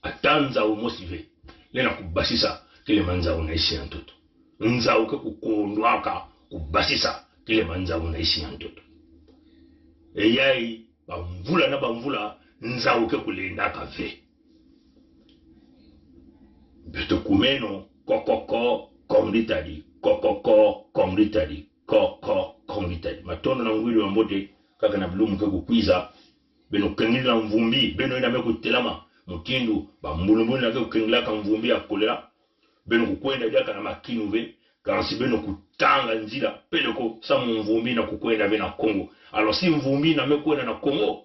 atanza umosive lena kubasisa kile manza unaishi ya mtoto nza uke kukondwaka kubasisa kile manza unaishi ya mtoto eyai bamvula na bamvula nza uke kulinda kave beto kumeno kokoko kongritadi kokoko kongritadi koko kongritadi matono na ngwili wa mbote kaka na blumu ke kukwiza beno kengila mvumbi beno ina meku telama mukindu bambulumbulu na ke kengila ka mvumbi ya kolera beno kukwenda jaka na makinu ve kansi beno kutanga nzila peleko sa mvumbi na kukwenda ve na Kongo alors si mvumbi na mekwenda na Kongo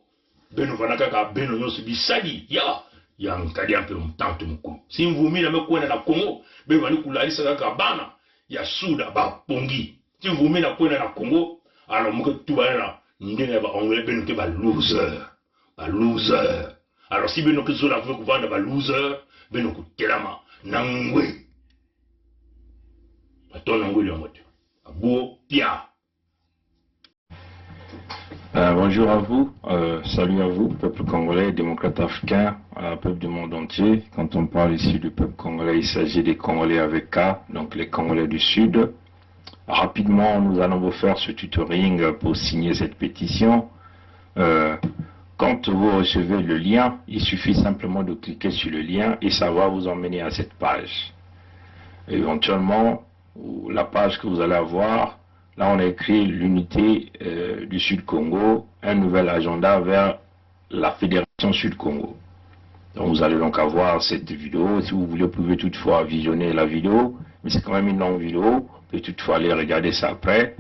beno vanaka ka beno nyosu bisadi ya nkadi ampe mtanto mkuu si mvumbi na mekwenda na Kongo beno vani kulalisa kaka bana ya suda ba pongi si mvumbi na kwenda na Kongo alors muke tubana ndenge ba anglais beno ke ba loser alors si beno ke zola ku vanda ba loser beno kutelama nangwe atona nguli amoto abo pia. Bonjour à vous, salut à vous, peuple congolais, démocrate africain, peuple du monde entier. Quand on parle ici du peuple congolais, il s'agit des Congolais avec K, donc les Congolais du Sud. Rapidement, nous allons vous faire ce tutoring pour signer cette pétition. Quand vous recevez le lien, il suffit simplement de cliquer sur le lien et ça va vous emmener à cette page. Éventuellement, la page que vous allez avoir, là on a écrit l'unité du Sud-Congo, un nouvel agenda vers la Fédération Sud-Congo. Donc vous allez donc avoir cette vidéo. Si vous voulez, vous pouvez toutefois visionner la vidéo, mais c'est quand même une longue vidéo. Vous pouvez toutefois aller regarder ça après.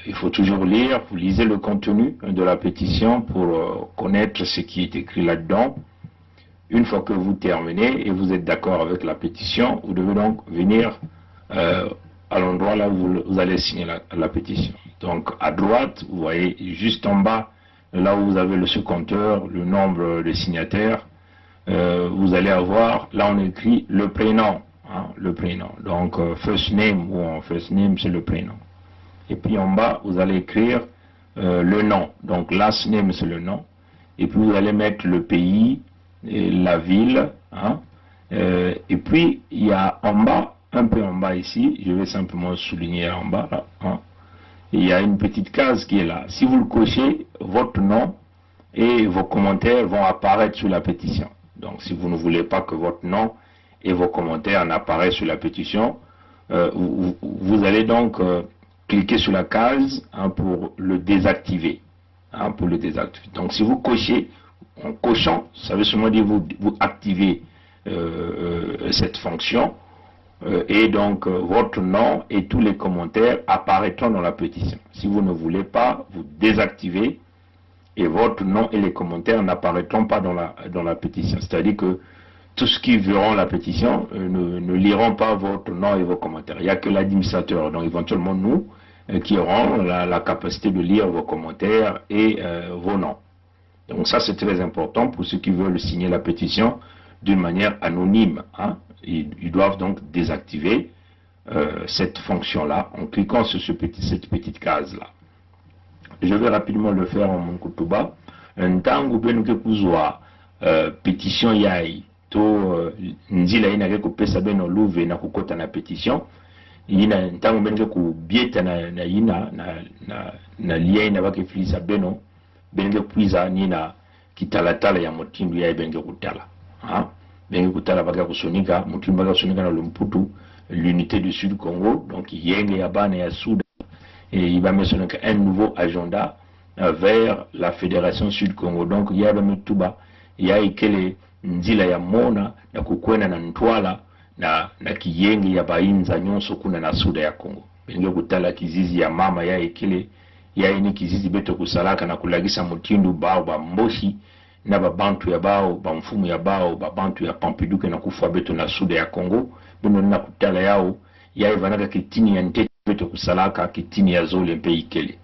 Il faut toujours lire, vous lisez le contenu de la pétition pour connaître ce qui est écrit là-dedans. Une fois que vous terminez et vous êtes d'accord avec la pétition, vous devez donc venir à l'endroit là où vous allez signer la pétition. Donc à droite, vous voyez juste en bas, là où vous avez le sous-compteur, le nombre de signataires, vous allez avoir, là on écrit le prénom, hein, le prénom. Donc first name, ou first name c'est le prénom. Et puis en bas, vous allez écrire le nom. Donc last name c'est le nom. Et puis vous allez mettre le pays, et la ville, hein. Et puis il y a en bas, un peu en bas ici, je vais simplement souligner en bas là, hein. Il y a une petite case qui est là. Si vous le cochez, votre nom et vos commentaires vont apparaître sur la pétition. Donc si vous ne voulez pas que votre nom et vos commentaires n'apparaissent sur la pétition, vous allez donc cliquer sur la case, hein, pour le désactiver, hein, pour le désactiver. Donc si vous cochez, en cochant, ça veut seulement dire vous activez cette fonction. Et donc votre nom et tous les commentaires apparaîtront dans la pétition. Si vous ne voulez pas, vous désactivez et votre nom et les commentaires n'apparaîtront pas dans la pétition. C'est-à-dire que tous ceux qui verront la pétition ne liront pas votre nom et vos commentaires. Il n'y a que l'administrateur, donc éventuellement nous, qui auront la capacité de lire vos commentaires et vos noms. Donc ça c'est très important pour ceux qui veulent signer la pétition d'une manière anonyme, hein. Ils doivent donc désactiver cette fonction-là en cliquant sur cette petite case-là. Je vais rapidement le faire en Monkutuba. Un tango benuke kuzwa pétition yai to nzila ina ke kupesa beno luve na kukota na pétition. Ina ntango benuke kubieta na ina na lia ina wake filisa beno benuke puiza nina kitalatala ya motindu yai benuke kutala. Hein? Bengi kutala baka kusonika mutu baka kusonika na Lumputu, l'unité du Sud Congo, donc yenge ya bana ya Soudan, et il va mettre un nouveau agenda vers la Fédération Sud Congo. Donc il y a le tuba, il y a ikele nzila ya mona na kukwena na ntwala na kiyenge ya bainza nyonso kuna na Suda ya Congo. Bengi kutala kizizi ya mama ya ikele ya ini kizizi beto kusalaka na kulagisa mutindu bao ba mboshi na babantu ya bao, bamfumu ya bao, babantu ya Pampiduke na kufa beto na Suda ya Congo, bino na kutala yao, ya ivanaka kitini ya ntete beto kusalaka, kitini ya zole mpe ikele.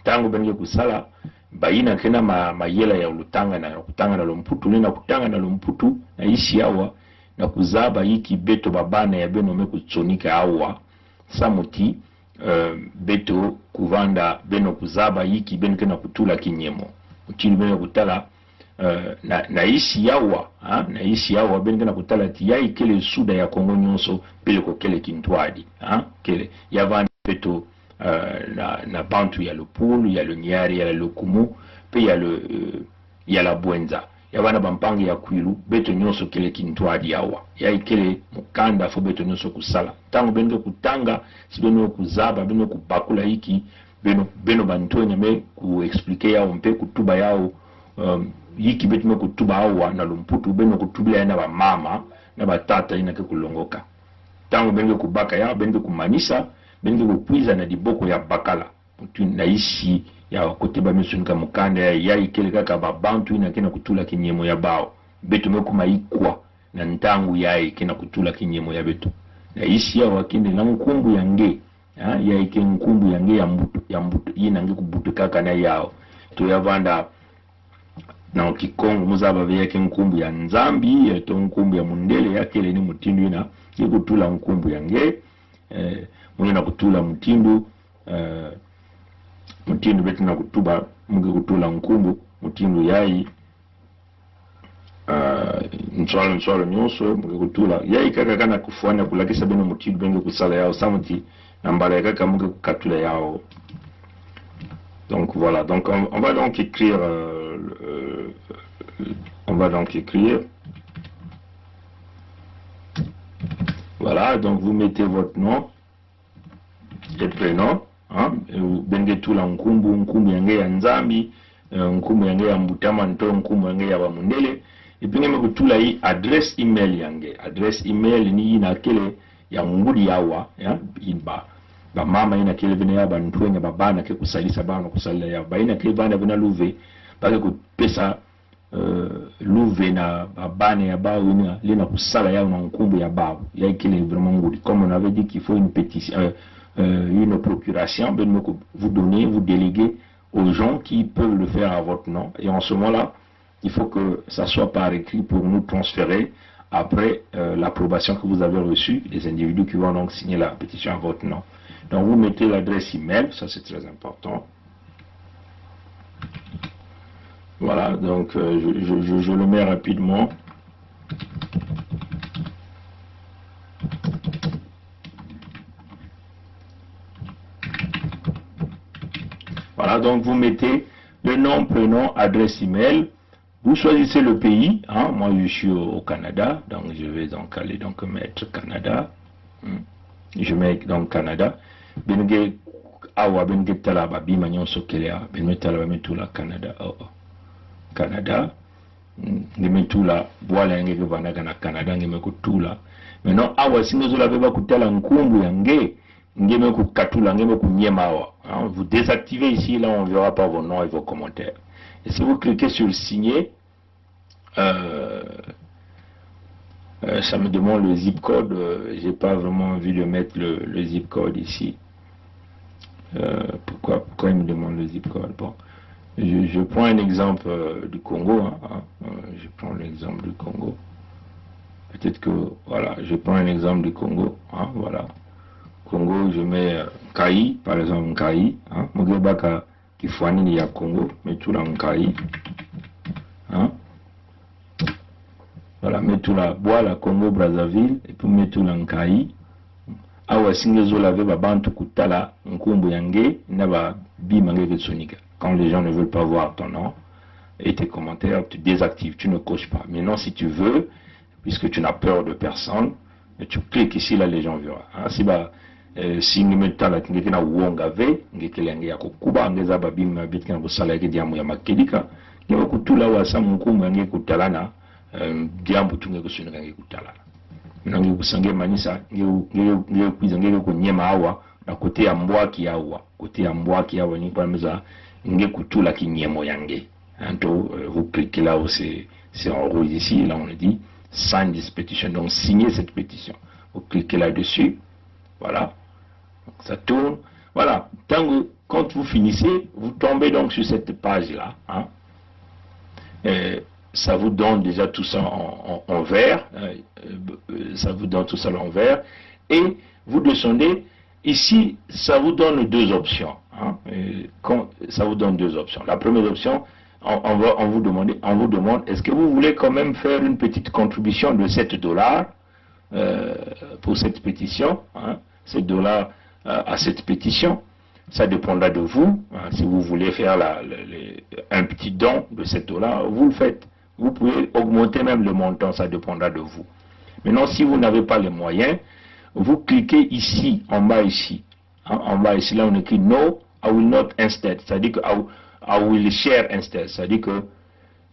Tango benye kusala, baina kena mayela ya ulutanga na kutanga na Lumputu, na kutanga na Lumputu, na isi yawa, na kuzaba hiki beto babana ya beno me kutsonika awa, samuti, beto kuvanda beno kuzaba hiki beno kena kutula kinyemo. Mutini beno kutala, na isi yawa benge na kutala ti ya ikele suda ya Kongo nyonso pele ko kele kintwadi kele ya vanda peto na bantu ya le Pulu ya le Nyari ya le Kumu pe ya la Bwenza ya vana bampangi ya Kwilu beto nyonso kele kintwadi yawa ya ikele mukanda fo beto nyonso kusala tango benge kutanga si beno kuzaba beno kubakula hiki beno bantonya me ku expliquer yao mpe kutuba yao yiki betu me kutuba awa na lumputu beno kutubila ya na ba mama na batata ina ke kulongoka tango benge kubaka ya benge kumanisa benge kupwiza na diboko ya bakala mutu na isi ya kote ba mesunika mukanda ya ikele kaka babantu ina kena kutula kinyemo ya bao betu me kumaikwa na ntangu ya kena kutula kinyemo ya betu na isi ya wakinde na mkumbu yange ya ike nkumbu yange ya mbuto yina nge kubutu kaka na yao to ya vanda na Kikongo muzaba vyake nkumbu ya Nzambi to nkumbu ya Mundele yake ni mutindu ina kutula nkumbu yange mwenye na kutula mutindu betu na kutuba munge kutula nkumbu mutindu yai nswalo nyonso munge kutula yai kaka kana kufuana kulakisa beno mutindu benge kusala yao samuti na mbala kaka munge kukatula yao. Donc voilà, donc on va donc écrire voilà, donc vous mettez votre nom et prénom benge tula nkumbu yange ya Nzambi nkumbu yange ya Mbutama nto nkumbu yange ya Bamundele ipinge mekutula hii adresse email yange adresse email ni ina kele ya ngudi yawa ya iba ba mama ina kile vina ya bantuenya babana ke kusalisa bana kusalila ya ba ina kile bana vina luve bage kupesa luve na babane ya bao ina lina kusala ya na nkumbu ya bao ya kile vraiment ngudi comme on avait dit qu'il faut une pétition une procuration ben vous donner vous déléguer aux gens qui peuvent le faire à votre nom et en ce moment-là il faut que ça soit par écrit pour nous transférer après l'approbation que vous avez reçue des individus qui vont donc signer la pétition à votre nom. Donc vous mettez l'adresse email, ça c'est très important. Voilà, donc je le mets rapidement. Voilà, donc vous mettez le nom, prénom, adresse email. Vous choisissez le pays. Moi je suis au Canada, donc je vais donc aller donc mettre Canada. Je mets donc Canada. Benge awa benge tala babi manyon sokelea benme tala metula Canada Canada ngemetula bwala ngeke vanaga na Canada ngemekutula maintenant awa singezola beba kutala nkumbu yange ngemekukatula ngemekunyema awa vous désactivez ici là on verra pas vos noms et vos commentaires et si vous cliquez sur le signer ça me demande le zip code, j'ai pas vraiment envie de mettre le zip code ici. Pourquoi il me demande le zip code? Bon, je prends un exemple du Congo. Je prends l'exemple du Congo. Peut-être que, voilà, je prends un exemple du Congo. Voilà. Congo, je mets Kai, par exemple, Kai. Mogebaka Kifwani ya Congo, mais tout là en Kai. Voilà, mettons la bois la Congo Brazzaville et puis mettons la Nkai. Awa singezo lave babantu kutala nkumbu yange naba bimange ketsonika. Quand les gens ne veulent pas voir ton nom et tes commentaires, tu désactives, tu ne coches pas. Maintenant, si tu veux, puisque tu n'as peur de personne, tu cliques ici, là les gens verront. Si nous mettons la tingekena wongave, ngekele ya kokuba ngeza babima bitkena busala yake diamu ya makedika, ngeba kutula wasa nkumbu yange kutalana. Diambo tunge kusunika nge kutala nange kusange manisa nge kwiza nge kunyema awa na kote ya mbwaki awa ni kwa meza nge kutula kinyemo yange vous cliquez là où c'est en rouge ici là on a dit sign this petition donc signez cette pétition vous cliquez là dessus voilà donc ça tourne voilà quand vous finissez vous tombez donc sur cette page là ça vous donne déjà tout ça en vert, ça vous donne tout ça en vert, et vous descendez, ici, ça vous donne deux options, ça vous donne deux options. La première option, on vous demande, est-ce que vous voulez quand même faire une petite contribution de $7 pour cette pétition, hein, $7 à cette pétition. Ça dépendra de vous. Hein, si vous voulez faire un petit don de $7, vous le faites. Vous pouvez augmenter même le montant, ça dépendra de vous. Maintenant, si vous n'avez pas les moyens, vous cliquez ici, en bas ici. Hein, en bas ici, là on écrit No, I will not instead. C'est-à-dire que I will share instead. C'est-à-dire que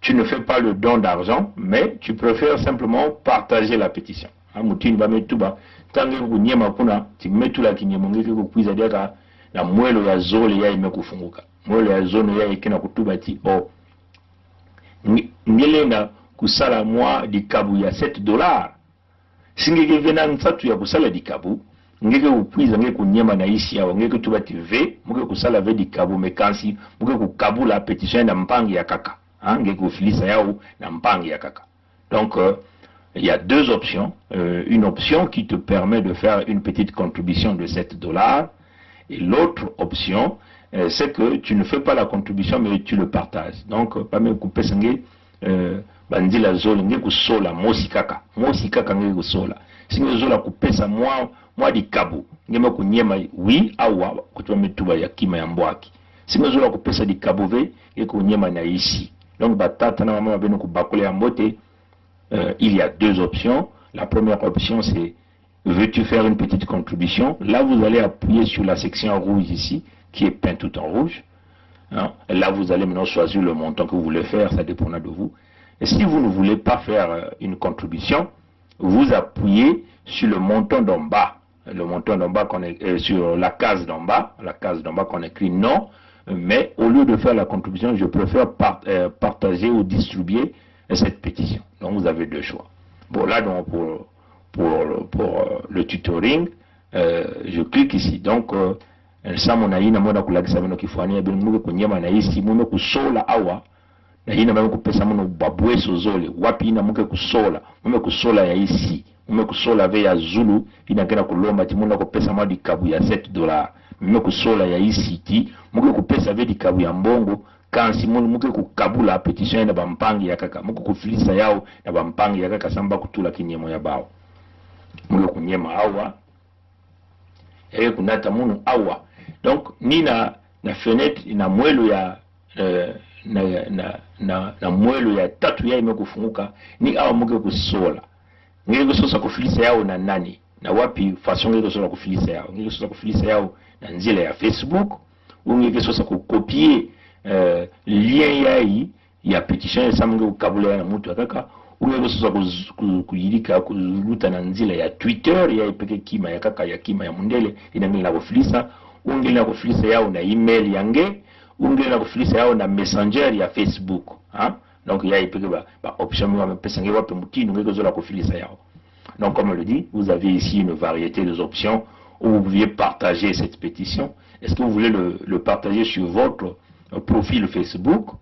tu ne fais pas le don d'argent, mais tu préfères simplement partager la pétition. Mutini ba metuba tangi kunyema kuna timetula kinyemongeke kukuiza deka na mwelo ya zole ya imekufunguka. Mwelo ya zone ya ikena kutuba ti o ngelenga kusala mwa dikabu ya $7. Singeke vena nsatu ya kusala dikabu ngeke kukuiza ngeke kunyema na isi ya ngeke tuba ti ve muke kusala ve dikabu mekansi muke kukabula pétition na mpangi ya kaka. Ngeke kufilisa yao na mpangi ya kaka. Donc il y a deux options. Une option qui te permet de faire une petite contribution de $7. Et l'autre option, c'est que tu ne fais pas la contribution, mais tu le partages. Donc, pas même couper sangue, bandila zole, nge kusola, mosikaka nge kusola. Si nge zola couper sa moi di kabu, nge me kunyema, oui, awa, kutuwa metuba ya kima ya mbwaki. Si nge zola couper sa di kabu ve, nge kunyema na ici. Donc, batata na mama beno kubakole ya mbote. Il y a deux options. La première option, c'est veux-tu faire une petite contribution? Là, vous allez appuyer sur la section rouge ici, qui est peinte tout en rouge. Hein? Là, vous allez maintenant choisir le montant que vous voulez faire, ça dépendra de vous. Et si vous ne voulez pas faire une contribution, vous appuyez sur le montant d'en bas. Le montant d'en bas, sur la case d'en bas qu'on écrit non, mais au lieu de faire la contribution, je préfère partager ou distribuer cette pétition. Donc vous avez deux choix. Bon, là donc pour le tutoring, je clique ici. Donc ça mon aïe na mona kulagisa meno kifania bin muke kunyema na isi muno kusola awa na hina memo kupesa muno babweso zole wapi ina muke kusola mume kusola ya isi mume kusola ve ya Zulu ina kena kulomba ti muno kupesa madi kabu ya $7 mume kusola ya isi ti muke kupesa ve di kabu ya mbongo kansi muke kukabula petition na bampangi ya kaka muke kufilisa yao na bampangi ya kaka samba kutula kinyemo ya bao muke kunyema awa kunata munu awa. Donc ni na fenêtre na mwelo ya na mwelo ya tatu ya imekufunguka ni awa muke kusola ngeke kusosa kufilisa yao na nani na wapi façon ngeke kusosa kufilisa yao ngeke kusosa kufilisa yao na nzila ya Facebook ou ngeke kusosa kukopier lien yai ya petition ya samunge kukabula na mtu akaka ngeke kusosa kuyirika kuluta na nzila ya Twitter ya ipeke kima ya kaka ya kima ya mundele inangeli na kufilisa ungeli na kufilisa yao na email yange ungeli na kufilisa yao na messenger ya Facebook hein? Donc il y a option donc comme on le dit, vous avez ici une variété d'options où vous pouviez partager cette pétition. Est-ce que vous voulez le partager sur votre profil Facebook?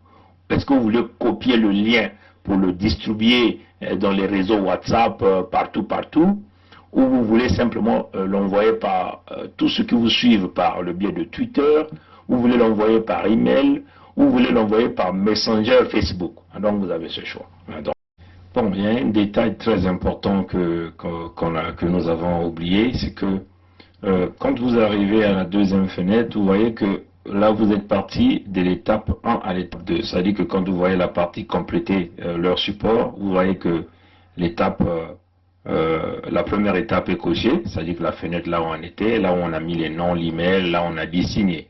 Est-ce que vous voulez copier le lien pour le distribuer dans les réseaux WhatsApp partout? Ou vous voulez simplement l'envoyer par tous ceux qui vous suivent par le biais de Twitter? Ou vous voulez l'envoyer par email? Ou vous voulez l'envoyer par Messenger Facebook? Donc vous avez ce choix. Donc, bon, il y a un détail très important que nous avons oublié, c'est que quand vous arrivez à la deuxième fenêtre, vous voyez que là vous êtes parti de l'étape 1 à l'étape 2. C'est-à-dire que quand vous voyez la partie compléter leur support, vous voyez que l'étape, la première étape est cochée, c'est-à-dire que la fenêtre là où on était, là où on a mis les noms, l'email, là on a dit signer.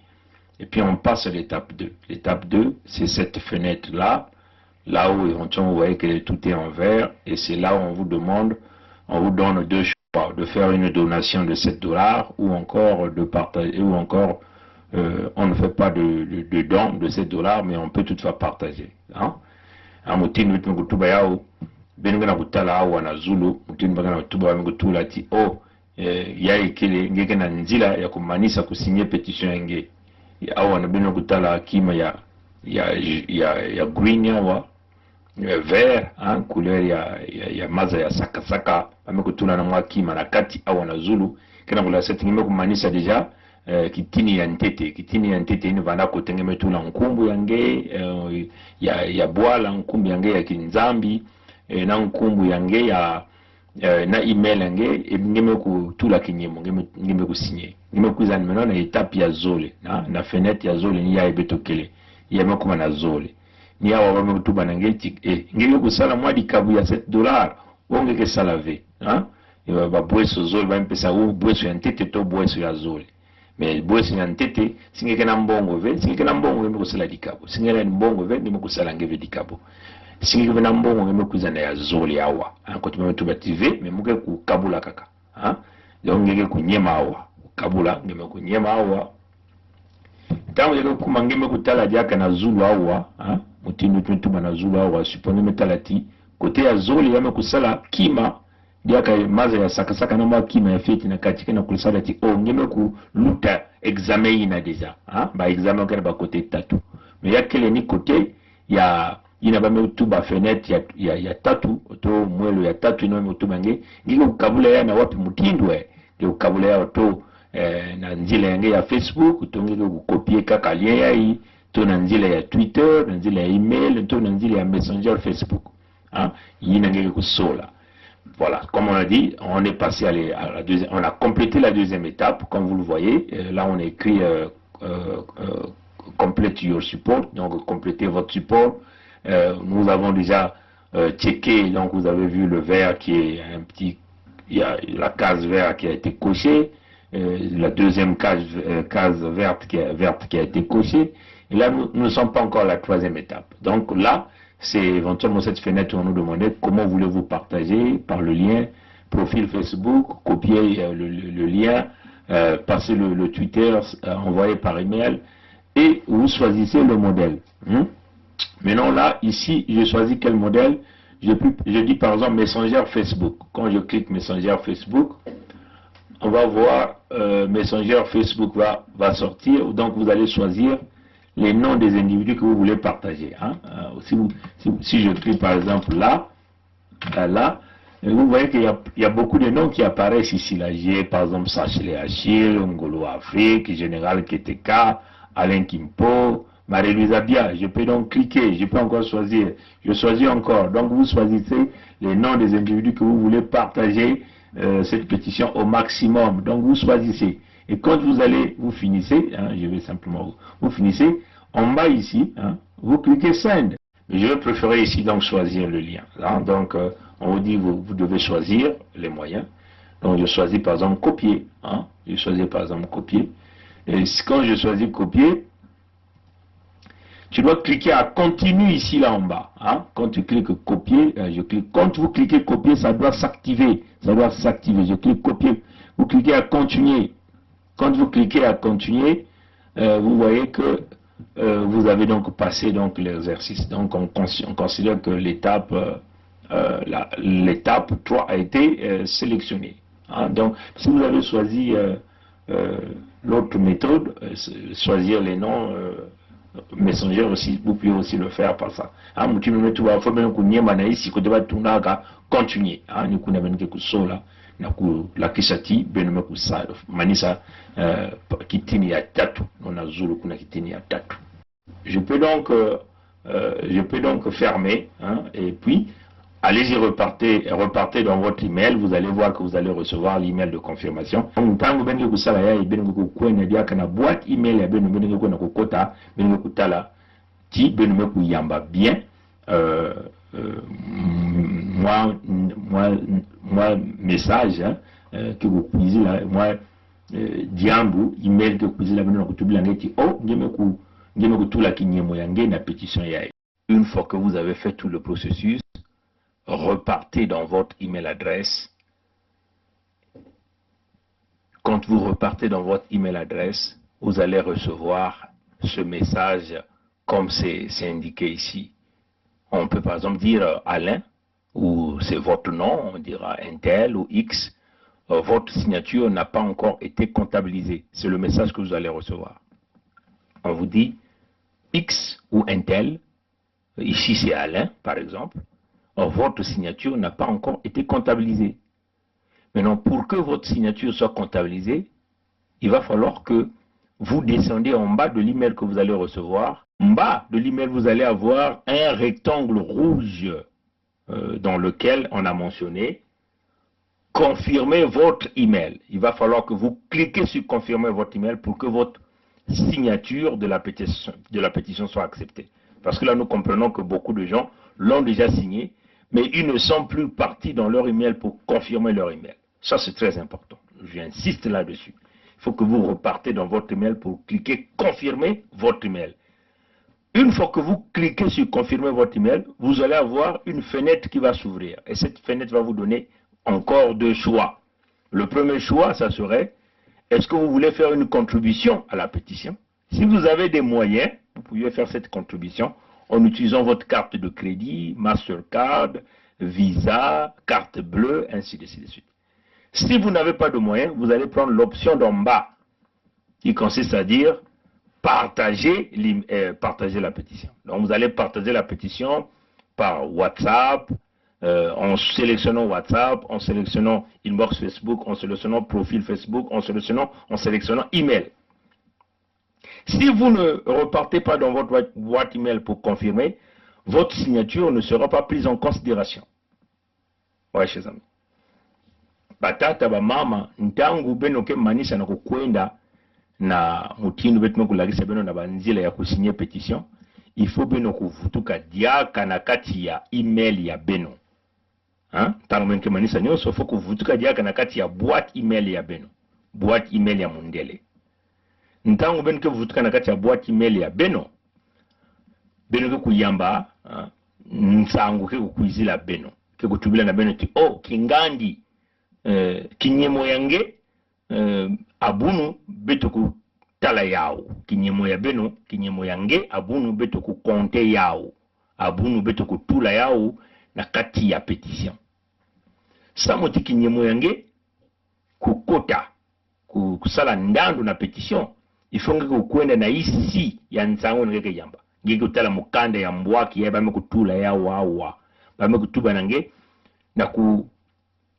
Et puis on passe à l'étape 2. L'étape 2, c'est cette fenêtre-là, là où éventuellement vous voyez que tout est en vert, et c'est là où on vous demande, on vous donne deux choix, de faire une donation de $7 ou encore de partager, ou encore on ne fait pas de don de $7, mais on peut toutefois partager. Hein? Awa na bino kutala kima ya green yawa vert hein, couleur ya maza ya saka amekutuna na mwa kima na kati awa na Zulu kena kula setting imekumaanisha deja kitini ya ntete ino vanda kotenge tu na nkumbu yange ya bwala nkumbu yange ya kinzambi na nkumbu yange ya na email yange ngeme kutula kinyemo ngeme kusinye ngeme kuza nimeno na etape ya zole na fenêtre ya zole ni ya ebetokele ya makoma na zole ni awa ba mtuba nange ngeme kusala mwa dikabu ya $7 onge ke salave ba bweso zole ba mpesa u bweso ya ntete to bweso ya zole mais bweso ya ntete singeke na mbongo ve singeke na mbongo ngeme kusala dikabu singeke na mbongo ve ngeme kusala ngeve dikabu singi vena mbongo ngeme kuzana ya zoli awa ko tumeme tuba TV me muke ku kabula kaka donc ngeke kunyema awa kabula ngeme kunyema awa tango ngeke kuma ngeme kutala jaka na zulu awa mutindo tuba na zulu awa supone metalati kote ya zoli yame kusala kima jaka maza ya saka na kima ya feti na katika na kusala ti ngeme ku luta examen ina deja ba examen kana ba kote tatu me yakele ni kote ya ina ba metuba fenêtre ya tatu to mwelo ya tatu ino metuba ngiko kabula ya na wapi mutindwe ndio kabula ya to na nzile yange ya Facebook to ngiko kukopier kaka lien ya hii to na nzile ya Twitter na nzile ya email to na nzile ya Messenger Facebook yina ngiko kusola. Voilà, comme on a dit, on est passé à la deuxième, on a complété la deuxième étape, comme vous le voyez. Là, on a écrit complete your support, donc complétez votre support. Nous avons déjà checké, donc vous avez vu le vert qui est un petit, il y a la case verte qui a été cochée, la deuxième case verte qui a été cochée, et là nous ne sommes pas encore à la troisième étape. Donc là, c'est éventuellement cette fenêtre où on nous demandait comment voulez-vous partager par le lien profil Facebook, copier le lien, passer le Twitter, envoyer par email, et vous choisissez le modèle. Maintenant là, ici, je choisis quel modèle. Je dis par exemple Messenger Facebook. Quand je clique Messenger Facebook, on va voir Messenger Facebook va sortir. Donc vous allez choisir les noms des individus que vous voulez partager. Si je clique par exemple là, vous voyez qu'il y a beaucoup de noms qui apparaissent ici. Là, j'ai par exemple Sachele Achille, Ngolo Afrique, Général Keteka, Alain Kimpo, Marie-Louise Abia. Je peux donc cliquer, je peux encore choisir, je choisis encore. Donc vous choisissez les noms des individus que vous voulez partager cette pétition au maximum. Donc vous choisissez. Et quand vous finissez, je vais simplement, vous finissez, en bas ici, vous cliquez Send. Je vais préférer ici donc choisir le lien. Donc on vous dit, vous devez choisir les moyens. Donc je choisis par exemple copier. Je choisis par exemple copier. Et quand je choisis copier, tu dois cliquer à continue ici là en bas. Quand tu cliques copier, je clique. Quand vous cliquez copier, ça doit s'activer. Ça doit s'activer. Je clique copier. Vous cliquez à continuer. Quand vous cliquez à continuer, vous voyez que vous avez donc passé donc l'exercice. Donc on considère que l'étape 3 a été sélectionnée. Donc si vous avez choisi l'autre méthode, choisir les noms Messenger aussi, vous pouvez aussi le faire par ça. Continuer. La kisati benome kusala manisa kitini ya tatu on a zulu kuna kitini ya tatu. Je peux donc fermer et puis allez-y, repartez dans votre email, vous allez voir que vous allez recevoir l'email de confirmation. Tango bengi kusala ya bengi kukwenya dia kana boîte email ya bengi ko na kokota bengi kutala ti bengi kuyamba bien moi message que vous puisez là, moi diambu email que vous puisez là na kutubila ngeti ngeme kutula kinyemo yange na pétition ya. Une fois que vous avez fait tout le processus, repartez dans votre email adresse. Quand vous repartez dans votre email adresse, vous allez recevoir ce message comme c'est indiqué ici. On peut par exemple dire Alain, ou c'est votre nom, on dira Intel ou X. Votre signature n'a pas encore été comptabilisée. C'est le message que vous allez recevoir. On vous dit X ou Intel, ici c'est Alain par exemple. Votre signature n'a pas encore été comptabilisée. Maintenant, pour que votre signature soit comptabilisée, il va falloir que vous descendez en bas de l'email que vous allez recevoir. En bas de l'email, vous allez avoir un rectangle rouge dans lequel on a mentionné confirmer votre email. Il va falloir que vous cliquez sur confirmer votre email pour que votre signature de la pétition soit acceptée. Parce que là, nous comprenons que beaucoup de gens l'ont déjà signé, mais ils ne sont plus partis dans leur email pour confirmer leur email. Ça, c'est très important. J'insiste là-dessus. Il faut que vous repartez dans votre email pour cliquer confirmer votre email. Une fois que vous cliquez sur confirmer votre email, vous allez avoir une fenêtre qui va s'ouvrir. Et cette fenêtre va vous donner encore deux choix. Le premier choix, ça serait, est-ce que vous voulez faire une contribution à la pétition? Si vous avez des moyens, vous pouvez faire cette contribution en utilisant votre carte de crédit, Mastercard, Visa, carte bleue, ainsi de suite. Si vous n'avez pas de moyens, vous allez prendre l'option d'en bas, qui consiste à dire partager la pétition. Donc vous allez partager la pétition par WhatsApp, en sélectionnant WhatsApp, en sélectionnant inbox Facebook, en sélectionnant profil Facebook, en sélectionnant email. Si vous ne repartez pas dans votre boîte email pour confirmer, votre signature ne sera pas prise en considération. Ouais, chers amis. Batata ba mama ntangu beno ke manisa na kukwenda na mutindo betu kulagisa beno na banzila ya kusinye pétition, il faut beno kuvutuka diaka na kati ya email ya beno. Tangu beno ke manisa nyonso faut kuvutuka diaka na kati ya boîte email ya beno, boîte email ya mundele. Ntangu beno ke vutuka na kati ya boîte email ya beno, beno ke kuyamba nsangu ke kuizila beno, ke kutubila na beno ti oh kingandi kinyemo yange abunu beto ku tala yao, kinyemo ya beno, kinyemo yange abunu beto ku konte yao, abunu beto ku tula yao na kati ya petition. Samoti kinyemo yange kukota kusala ndandu na petition, ifonge kukwenda na isi ya nsango ngeke yamba ngeke utala mukanda ya mbwaki ya bame kutula yao awa bame kutuba nange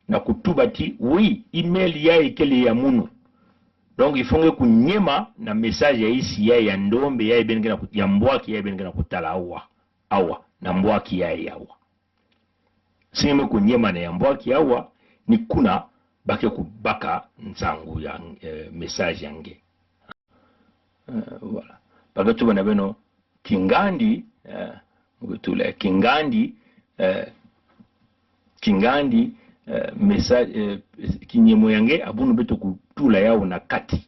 na kutubati oui email ya ikele ya munu. Donc il faut que kunyema na message ya isi ya ndombe ya ibenge na ya mbwaki ya ibenge na kutala awa na mbwaki ya yawa. Sime kunyema na ya mbwaki awa ni kuna bake kubaka nsangu ya message yange. Voilà. Baka tuba na beno kingandi ngutula kingandi message kinyemo yange abunu beto kutula yao na kati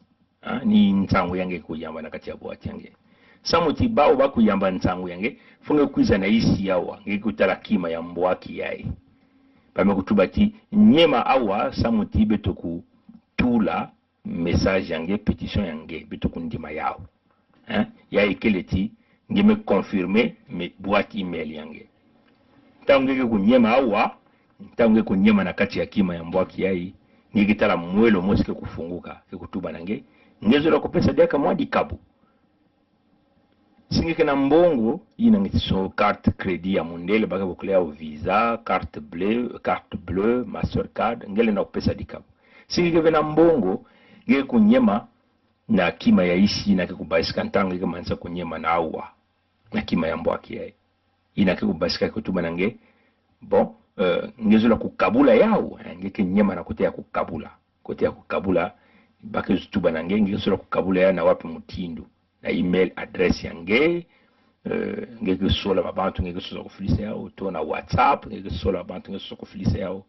ni nsangu yange kuyamba na kati ya boîte yange. Samuti bao bakuyamba nsangu yange funge kwiza na isi yawa ngeke kutala kima ya mbwaki yae bame kutubati nyema awa samuti beto kutula message yange pétition yange beto kundima yao ya ikeleti ngeme confirmer me boîte email yange tangu ngeke kunyema awa ntangu kunyema na kati ya kima ya mbwaki yai ngikitala mwelo mosike kufunguka kutuba nange ngezo la kupesa diaka mwadi kabu singike na mbongo ina ngitiso carte crédit ya mundele baka bukulea Visa, carte bleue, Mastercard ngele na kupesa dikabu singike vena mbongo ngeke kunyema na kima ya isi na kikubaisika ntangu ngeke manisa kunyema na awa na kima ya mbwaki yai ina kikubaisika kutuba nange bon ngezo la kukabula yao ngeke nyema na kote ya kukabula bake zutuba na ngezo la kukabula ya na wapi mutindo na email address yange ngeke sola babantu ngeke sola kufilisa yao to na WhatsApp ngeke sola babantu ngeke sola kufilisa yao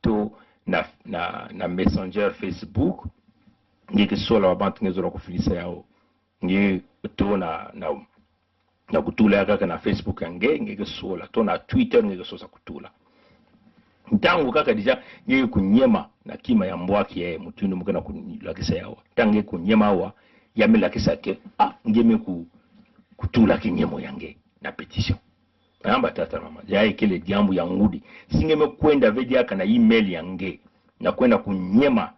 to na Messenger Facebook ngeke sola babantu ngeke sola kufilisa yao ngeke to na kutula ya kaka na Facebook yange ngeke sola to na Twitter ngeke sosa kutula ntangu kaka dija ngeke kunyema na kima ya mbwaki ya mutundu mukana kulakisa yawa tange kunyema awa yame lakisa ke ngeme kutula kinyemo yange na petition amba tata mama ya ikele jambu ya ngudi singeme kwenda vedi aka na email yange na kwenda kunyema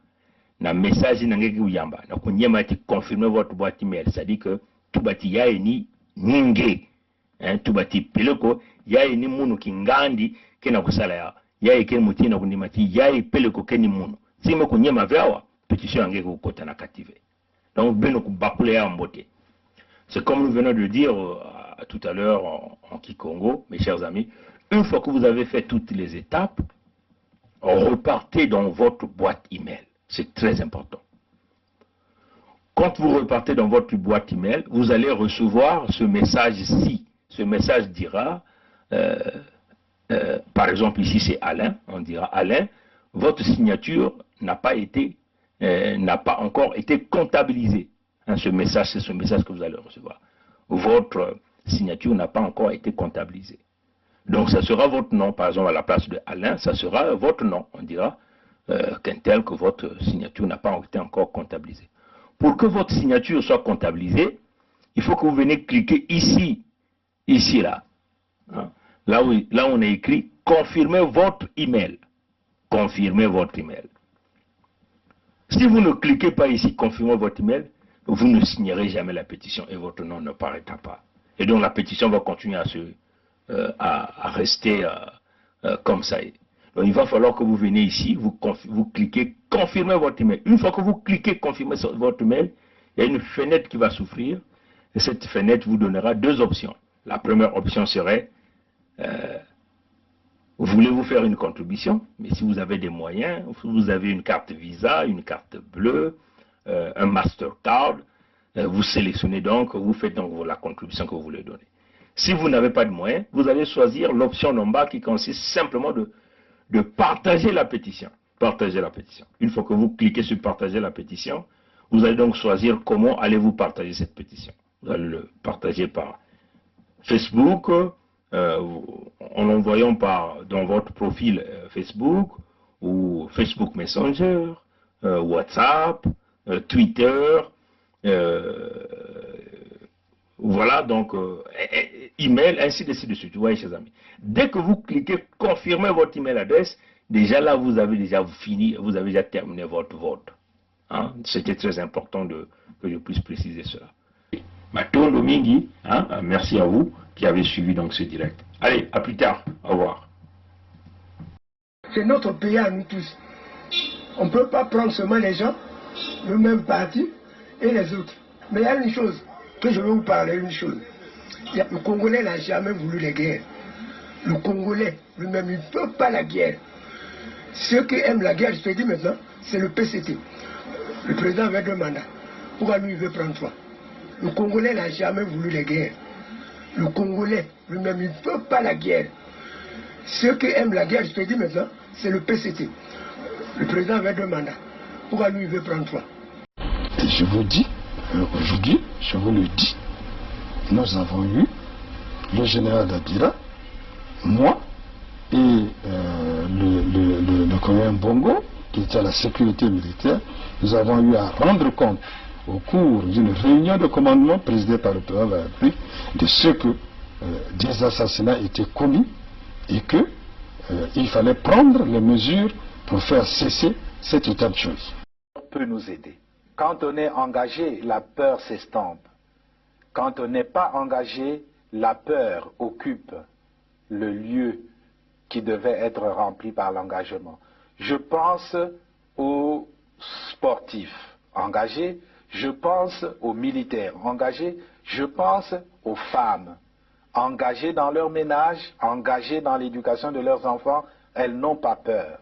na message na ngeke uyamba na kunyema ati confirmer votre boîte email c'est-à-dire que tubati yae ni ninge tubati peleko yae ni munu kingandi kena kusala ya yae ke mutina kundimati yae peleko keni munu sime kunyema vyawa pétition en guerre côté na captivé. Donc benoku bakule en beauté. C'est comme nous venons de dire tout à l'heure en Kikongo, mes chers amis, une fois que vous avez fait toutes les étapes, repartez dans votre boîte email. C'est très important. Quand vous repartez dans votre boîte email, vous allez recevoir ce message-ci. Ce message dira, par exemple ici c'est Alain, on dira Alain, votre signature n'a pas encore été comptabilisée. Hein, ce message, c'est ce message que vous allez recevoir. Votre signature n'a pas encore été comptabilisée. Donc ça sera votre nom, par exemple à la place de Alain, ça sera votre nom. On dira qu'un tel que votre signature n'a pas été encore comptabilisée. Pour que votre signature soit comptabilisée, il faut que vous venez cliquer ici, là. Hein, là où on a écrit « Confirmez votre email ». Confirmez votre email. Si vous ne cliquez pas ici « Confirmez votre email », vous ne signerez jamais la pétition et votre nom ne paraîtra pas. Et donc la pétition va continuer à rester comme ça. Donc il va falloir que vous venez ici, vous cliquez « Confirmez votre email ». Une fois que vous cliquez « Confirmez votre email », il y a une fenêtre qui va s'ouvrir et cette fenêtre vous donnera deux options. La première option serait voulez-vous faire une contribution? Mais si vous avez des moyens, vous avez une carte Visa, une carte bleue, un Mastercard, vous sélectionnez donc, vous faites donc la contribution que vous voulez donner. Si vous n'avez pas de moyens, vous allez choisir l'option en bas qui consiste simplement de partager la pétition. Partager la pétition. Une fois que vous cliquez sur partager la pétition, vous allez donc choisir comment allez-vous partager cette pétition. Vous allez le partager par Facebook, en l'envoyant dans votre profil Facebook, ou Facebook Messenger, WhatsApp, Twitter, voilà, donc email, ainsi de suite. Vous voyez, chers amis. Dès que vous cliquez confirmer votre email adresse, déjà là, vous avez déjà fini, vous avez déjà terminé votre vote. Hein? C'était très important que je puisse préciser cela. Maton Domingue, hein? Merci à vous qui avez suivi donc ce direct. Allez, à plus tard. Au revoir. C'est notre pays à nous tous. On ne peut pas prendre seulement les gens, le même parti et les autres. Mais il y a une chose que je veux vous parler, une chose. Le Congolais n'a jamais voulu la guerre. Le Congolais lui-même, il ne peut pas la guerre. Ceux qui aiment la guerre, je te dis maintenant, c'est le PCT. Le président avait 2 mandats. Pourquoi lui, il veut prendre 3? Le Congolais n'a jamais voulu la guerre. Le Congolais lui-même, il ne peut pas la guerre. Ceux qui aiment la guerre, je te dis maintenant, c'est le PCT. Le président avait 2 mandats. Pourquoi lui, il veut prendre 3? Et je vous dis, aujourd'hui, je vous le dis, nous avons eu le général Dabira, moi et le colonel Bongo, qui était à la sécurité militaire. Nous avons eu à rendre compte au cours d'une réunion de commandement présidée par le président de la République de ce que des assassinats étaient commis et qu'il fallait prendre les mesures pour faire cesser cet état de choses. Peut nous aider. Quand on est engagé, la peur s'estompe. Quand on n'est pas engagé, la peur occupe le lieu qui devait être rempli par l'engagement. Je pense aux sportifs engagés, je pense aux militaires engagés, je pense aux femmes engagées dans leur ménage, engagées dans l'éducation de leurs enfants. Elles n'ont pas peur.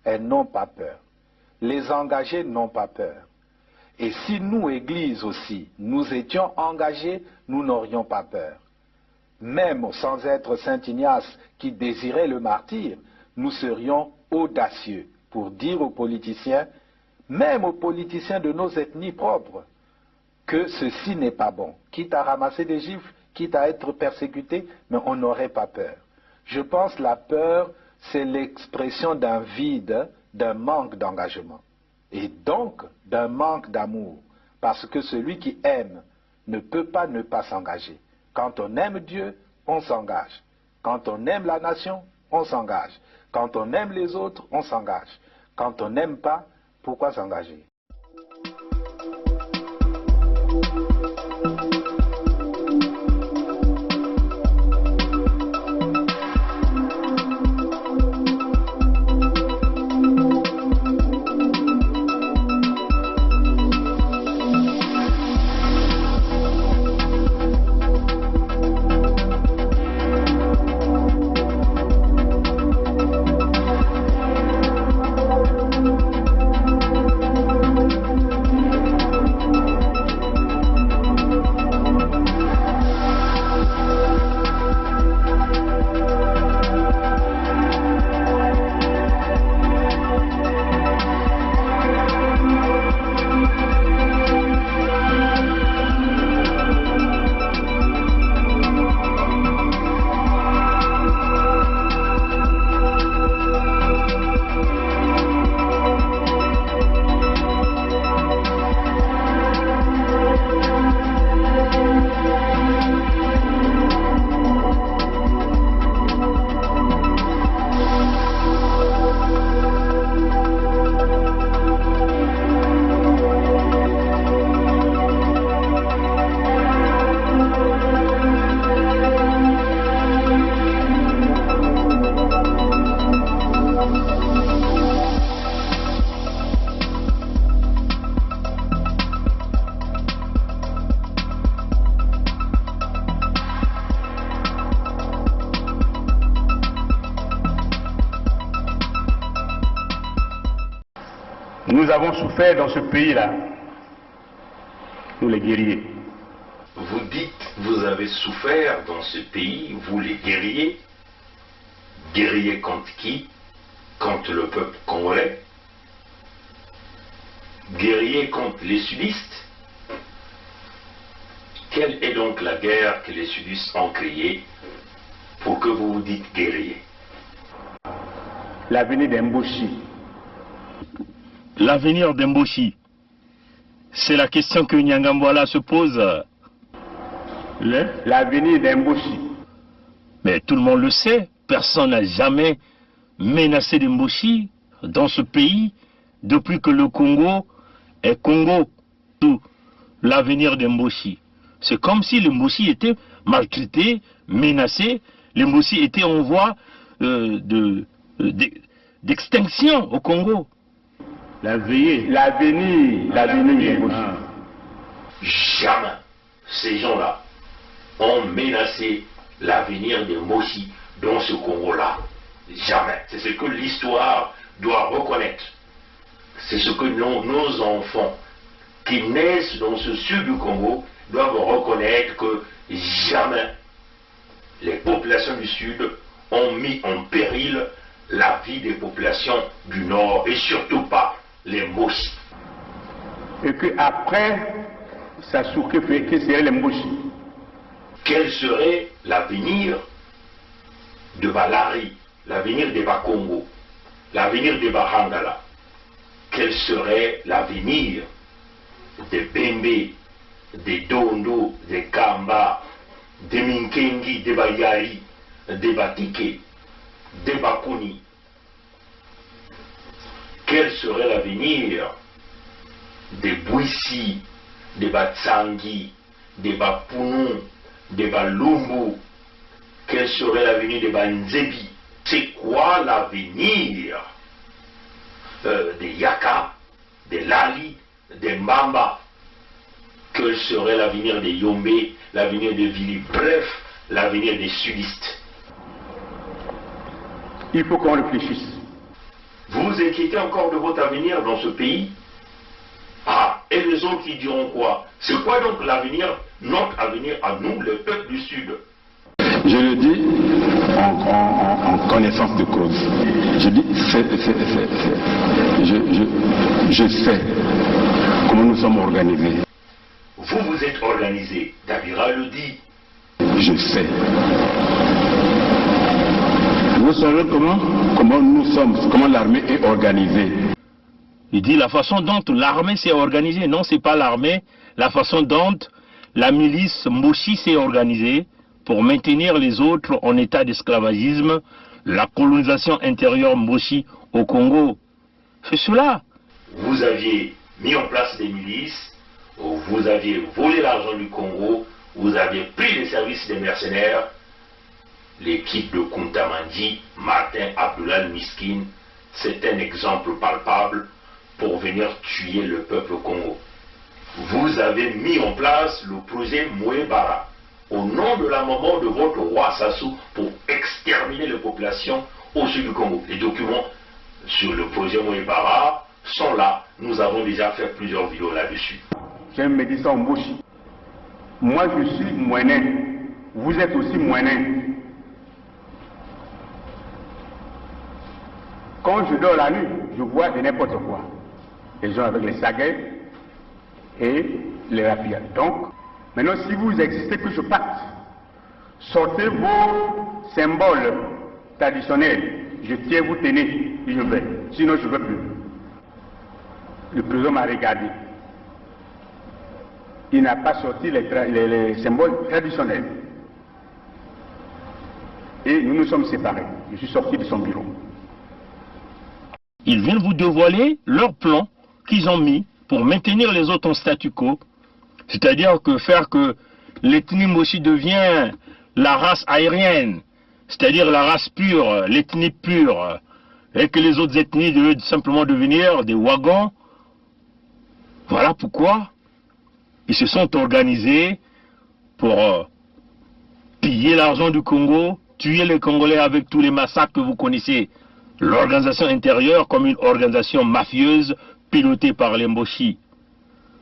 Elles n'ont pas peur. Les engagés n'ont pas peur. Et si nous, Église aussi, nous étions engagés, nous n'aurions pas peur. Même sans être Saint Ignace qui désirait le martyre, nous serions audacieux pour dire aux politiciens, même aux politiciens de nos ethnies propres, que ceci n'est pas bon. Quitte à ramasser des gifles, quitte à être persécuté, mais on n'aurait pas peur. Je pense que la peur, c'est l'expression d'un vide, d'un manque d'engagement. Et donc d'un manque d'amour. Parce que celui qui aime ne peut pas ne pas s'engager. Quand on aime Dieu, on s'engage. Quand on aime la nation, on s'engage. Quand on aime les autres, on s'engage. Quand on n'aime pas, pourquoi s'engager? nous avons souffert dans ce pays-là, nous les guerriers. Vous dites, vous avez souffert dans ce pays, vous les guerriers. Guerriers contre qui? Contre le peuple congolais. Guerriers contre les sudistes. Quelle est donc la guerre que les sudistes ont créée pour que vous vous dites guerriers? L'avenir d'Mboshi. L'avenir d'Mboshi. C'est la question que Nyangambwala se pose. L'avenir d'Mboshi. Mais tout le monde le sait, personne n'a jamais menacé d'Mboshi dans ce pays depuis que le Congo est Congo. Tout l'avenir d'Mboshi. C'est comme si l'Mboshi était maltraité, menacé, l'Mboshi était en voie d'extinction au Congo. L'avenir d'Mboshi. Jamais ces gens-là ont menacé l'avenir de Moshi dans ce Congo-là. Jamais. C'est ce que l'histoire doit reconnaître. C'est ce que nos enfants qui naissent dans ce sud du Congo doivent reconnaître, que jamais les populations du sud ont mis en péril la vie des populations du nord, et surtout pas les Moshi. Et qu'après, ça souffre que serait les Moshi. Quel serait l'avenir de Balari, l'avenir de Bakongo, l'avenir de Bahangala? Quel serait l'avenir de Bembe, de Dondo, de Kamba, de Minkengi, de Bayari, de Batike, de Bakuni? Quel serait l'avenir de Bouissi, de Batsangi, de Bapounou, de Balumbu? Quel serait l'avenir de Banzebi? C'est quoi l'avenir de Yaka, de Lali, de Mbamba? Quel serait l'avenir de Yombe, l'avenir de Vili? Bref, l'avenir des sudistes. Il faut qu'on réfléchisse. Vous vous inquiétez encore de votre avenir dans ce pays? Ah, et les autres qui diront quoi? C'est quoi donc l'avenir, notre avenir à nous, le peuple du Sud? Je le dis en connaissance de cause. Je dis, je sais comment nous sommes organisés. Vous vous êtes organisé, Davira le dit. Je sais. Vous savez comment nous sommes, comment l'armée est organisée. Il dit la façon dont l'armée s'est organisée. Non, c'est pas l'armée. La façon dont la milice Mboshi s'est organisée pour maintenir les autres en état d'esclavagisme, la colonisation intérieure Mboshi au Congo. C'est cela. Vous aviez mis en place des milices, vous aviez volé l'argent du Congo, vous aviez pris les services des mercenaires. L'équipe de Kuntamandi, Martin Abdoulal Miskin, c'est un exemple palpable pour venir tuer le peuple Congo. Vous avez mis en place le projet Mouébara au nom de la maman de votre roi Sassou pour exterminer les populations au sud du Congo. Les documents sur le projet Mouébara sont là. Nous avons déjà fait plusieurs vidéos là-dessus. J'aime me dire ça en Mboshi. Moi je suis Mouénen. Vous êtes aussi Mouénen. Quand je dors la nuit, je vois de n'importe quoi. Les gens avec les saguets et les rapides. Donc, maintenant, si vous existez, que je parte, sortez vos symboles traditionnels. Je tiens, vous tenez, et je vais. Sinon, je ne veux plus. Le président m'a regardé. Il n'a pas sorti les symboles traditionnels. Et nous nous sommes séparés. Je suis sorti de son bureau. Ils viennent vous dévoiler leur plan qu'ils ont mis pour maintenir les autres en statu quo. C'est-à-dire que faire que l'ethnie Mboshi devient la race aérienne, c'est-à-dire la race pure, l'ethnie pure, et que les autres ethnies devaient simplement devenir des wagons. Voilà pourquoi ils se sont organisés pour piller l'argent du Congo, tuer les Congolais avec tous les massacres que vous connaissez. L'organisation intérieure comme une organisation mafieuse, piloté par les Mboshi.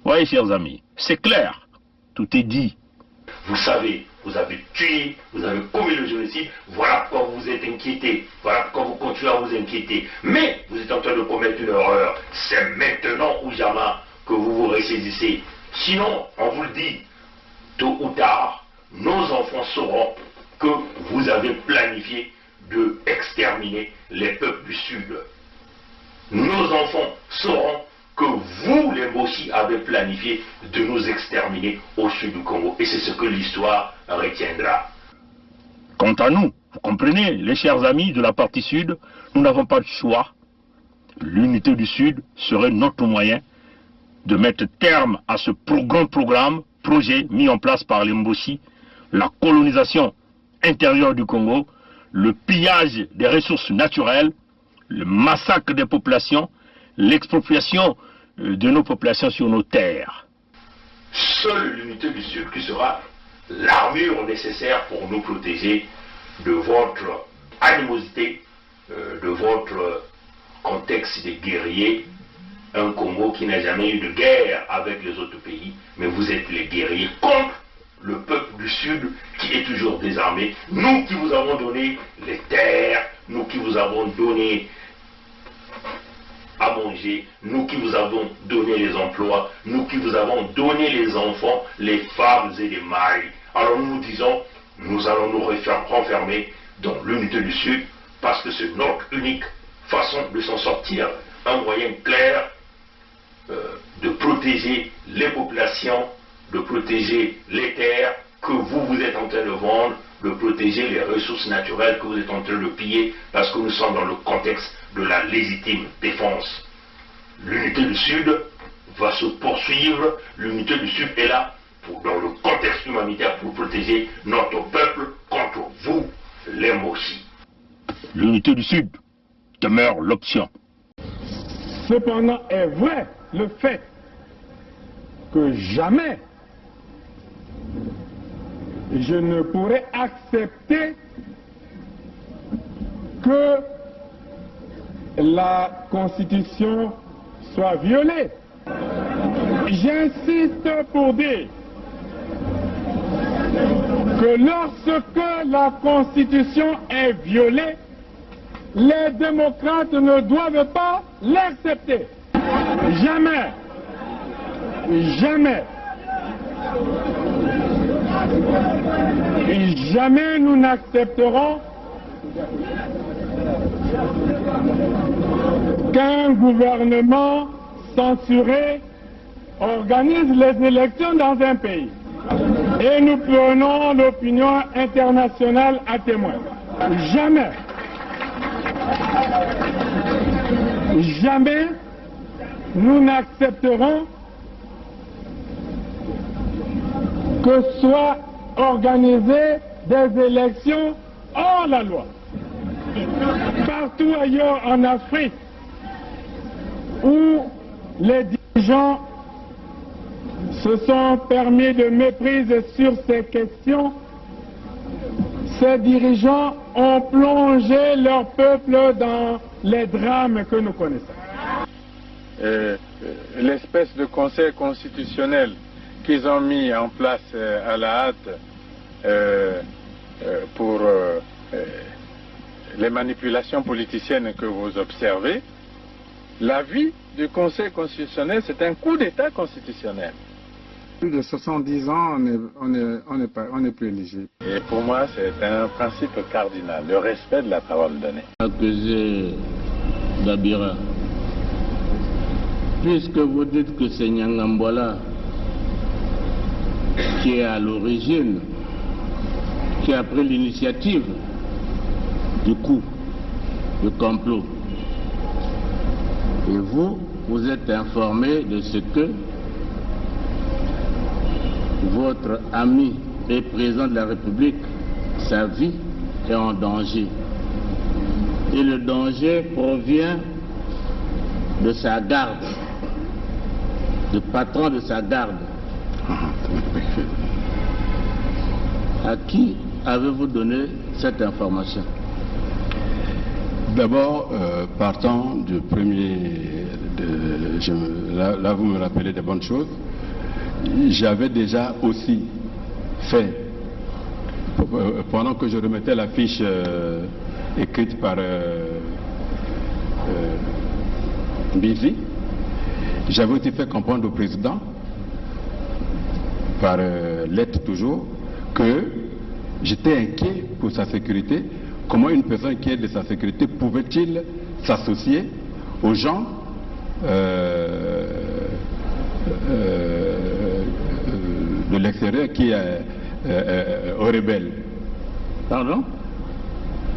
Voyez, chers amis, c'est clair, tout est dit. Vous savez, vous avez tué, vous avez commis le génocide, voilà pourquoi vous êtes inquiétés, voilà pourquoi vous continuez à vous inquiéter. Mais vous êtes en train de commettre une erreur, c'est maintenant ou jamais que vous vous ressaisissez. Sinon, on vous le dit, tôt ou tard, nos enfants sauront que vous avez planifié de exterminer les peuples du Sud. Nos enfants sauront que vous, les Mboshi, avez planifié de nous exterminer au sud du Congo. Et c'est ce que l'histoire retiendra. Quant à nous, vous comprenez, les chers amis de la partie sud, nous n'avons pas de choix. L'unité du Sud serait notre moyen de mettre terme à ce grand projet mis en place par les Mboshi, la colonisation intérieure du Congo, le pillage des ressources naturelles, le massacre des populations, l'expropriation de nos populations sur nos terres. Seule l'unité du Sud qui sera l'armure nécessaire pour nous protéger de votre animosité, de votre contexte des guerriers. Un Congo qui n'a jamais eu de guerre avec les autres pays, mais vous êtes les guerriers contre le peuple du Sud qui est toujours désarmé. Nous qui vous avons donné les terres, nous qui vous avons donné à manger, nous qui vous avons donné les emplois, nous qui vous avons donné les enfants, les femmes et les maris. Alors nous disons, nous allons nous renfermer dans l'unité du Sud parce que c'est notre unique façon de s'en sortir. Un moyen clair de protéger les populations, de protéger les terres que vous êtes en train de vendre, de protéger les ressources naturelles que vous êtes en train de piller, parce que nous sommes dans le contexte de la légitime défense. L'unité du Sud va se poursuivre, l'unité du Sud est là dans le contexte humanitaire pour protéger notre peuple contre vous, les Mboshi. L'unité du Sud demeure l'option. Cependant est vrai le fait que jamais je ne pourrais accepter que la Constitution soit violée. J'insiste pour dire que lorsque la Constitution est violée, les démocrates ne doivent pas l'accepter. Jamais. Jamais. Et jamais nous n'accepterons qu'un gouvernement censuré organise les élections dans un pays. Et nous prenons l'opinion internationale à témoin. Jamais. Jamais nous n'accepterons que soient organisées des élections hors la loi. Partout ailleurs en Afrique où les dirigeants se sont permis de méprise sur ces questions, ces dirigeants ont plongé leur peuple dans les drames que nous connaissons. L'espèce de conseil constitutionnel qu'ils ont mis en place à la hâte pour les manipulations politiciennes que vous observez, l'avis du Conseil constitutionnel, c'est un coup d'État constitutionnel. Plus de 70 ans, on n'est plus éligible. Et pour moi, c'est un principe cardinal, le respect de la parole donnée. Accusé Dabira, puisque vous dites que c'est Nyangambola qui est à l'origine, qui a pris l'initiative du coup, du complot, et vous êtes informé de ce que votre ami et président de la République, sa vie est en danger. Et le danger provient de sa garde, du patron de sa garde. À qui avez-vous donné cette information? D'abord, partant du premier, là vous me rappelez des bonnes choses, j'avais déjà aussi fait, pendant que je remettais la fiche écrite par Bizi, j'avais aussi fait comprendre au président, par lettre toujours, que j'étais inquiet pour sa sécurité. Comment une personne qui est de sa sécurité pouvait-il s'associer aux gens de l'extérieur qui aux rebelles? Pardon?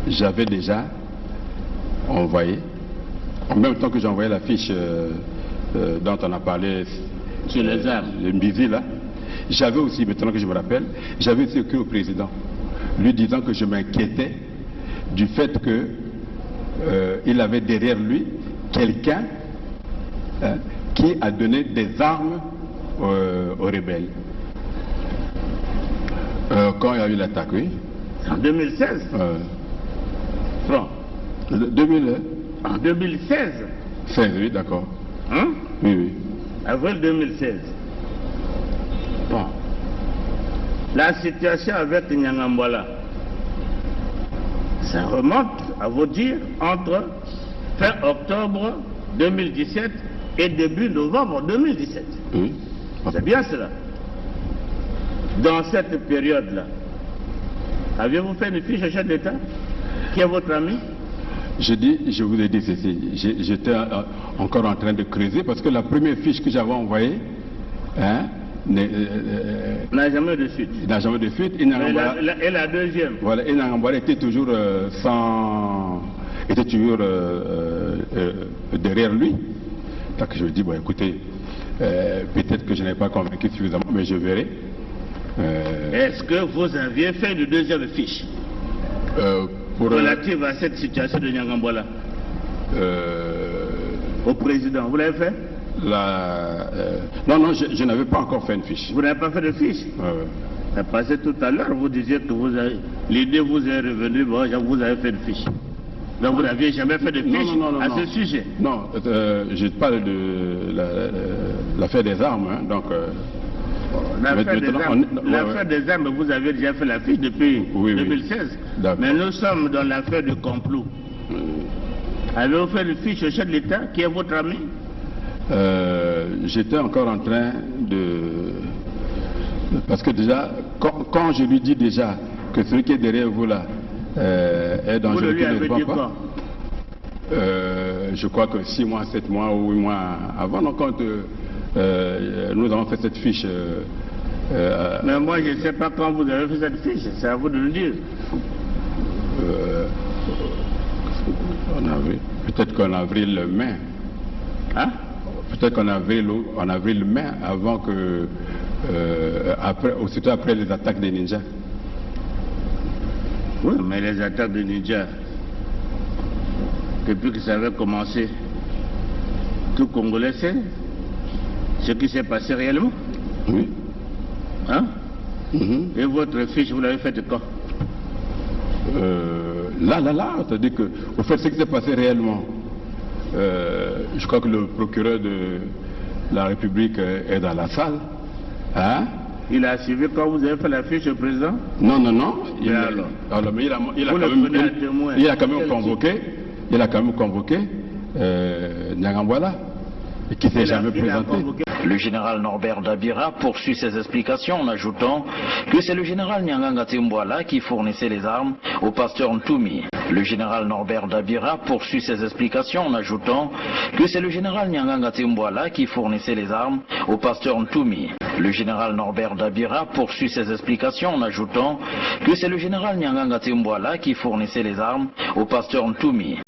J'avais déjà envoyé, en même temps que j'envoyais la fiche dont on a parlé sur les armes, le Mbizi là, j'avais aussi, maintenant que je me rappelle, j'avais aussi écrit au président, lui disant que je m'inquiétais du fait qu'il avait derrière lui quelqu'un qui a donné des armes aux rebelles. Quand il y a eu l'attaque, oui. En 2016 Bon. 2000, en 2016 16, oui, d'accord. Hein? Oui, oui. Avril 2016. Bon. La situation avec Nyangambwala, ça remonte, à vous dire, entre fin octobre 2017 et début novembre 2017. Oui. C'est bien cela. Dans cette période-là, avez-vous fait une fiche au chef d'État? Qui est votre ami? Je vous ai dit ceci, j'étais encore en train de creuser parce que la première fiche que j'avais envoyée n'a jamais de suite. Il n'a jamais de suite. Et la deuxième? Voilà, et Nangambwala était toujours était toujours derrière lui. Donc je lui dis, bon écoutez, peut-être que je n'ai pas convaincu suffisamment, mais je verrai. Est-ce que vous aviez fait une deuxième fiche relative à cette situation de Nyangambwala au président? Vous l'avez fait? Non, je n'avais pas encore fait une fiche. Vous n'avez pas fait de fiche? Ça passait tout à l'heure, vous disiez que l'idée vous est revenue, bon, vous avez fait une fiche. Donc vous n'aviez jamais fait de fiche à ce sujet? Non, je parle de l'affaire des armes, hein, donc... L'affaire des armes, vous avez déjà fait la fiche depuis 2016. Mais nous sommes dans l'affaire du complot. Avez-vous fait une fiche au chef de l'État, qui est votre ami? J'étais encore en train de... Parce que déjà, quand je lui dis déjà que celui qui est derrière vous là est dangereux, vous lui avez dit quoi? Je crois que 6 mois, 7 mois ou 8 mois avant, donc quand nous avons fait cette fiche... Mais moi je ne sais pas quand vous avez fait cette fiche, c'est à vous de le dire. Peut-être qu'en avril-mai. Hein? Peut-être qu'en avril-mai, avant que... aussitôt après les attaques des ninjas. Oui, mais les attaques des ninjas, depuis que ça avait commencé, tout Congolais sait ce qui s'est passé réellement. Oui. Hein? Et votre fiche, vous l'avez faite quand? C'est-à-dire que, au fait, ce qui s'est passé réellement, je crois que le procureur de la République est dans la salle. Hein? Il a suivi quand vous avez fait la fiche au président? Non. Mais il a quand même convoqué Nyangambwala, qui ne s'est jamais présenté. Le général Norbert Dabira poursuit ses explications en ajoutant que c'est le général Nyanganga Timbwala qui fournissait les armes au pasteur Ntoumi. Le général Norbert Dabira poursuit ses explications en ajoutant que c'est le général Nyanganga Timbwala qui fournissait les armes au pasteur Ntoumi. Le général Norbert Dabira poursuit ses explications en ajoutant que c'est le général Nyanganga Timbwala qui fournissait les armes au pasteur Ntoumi.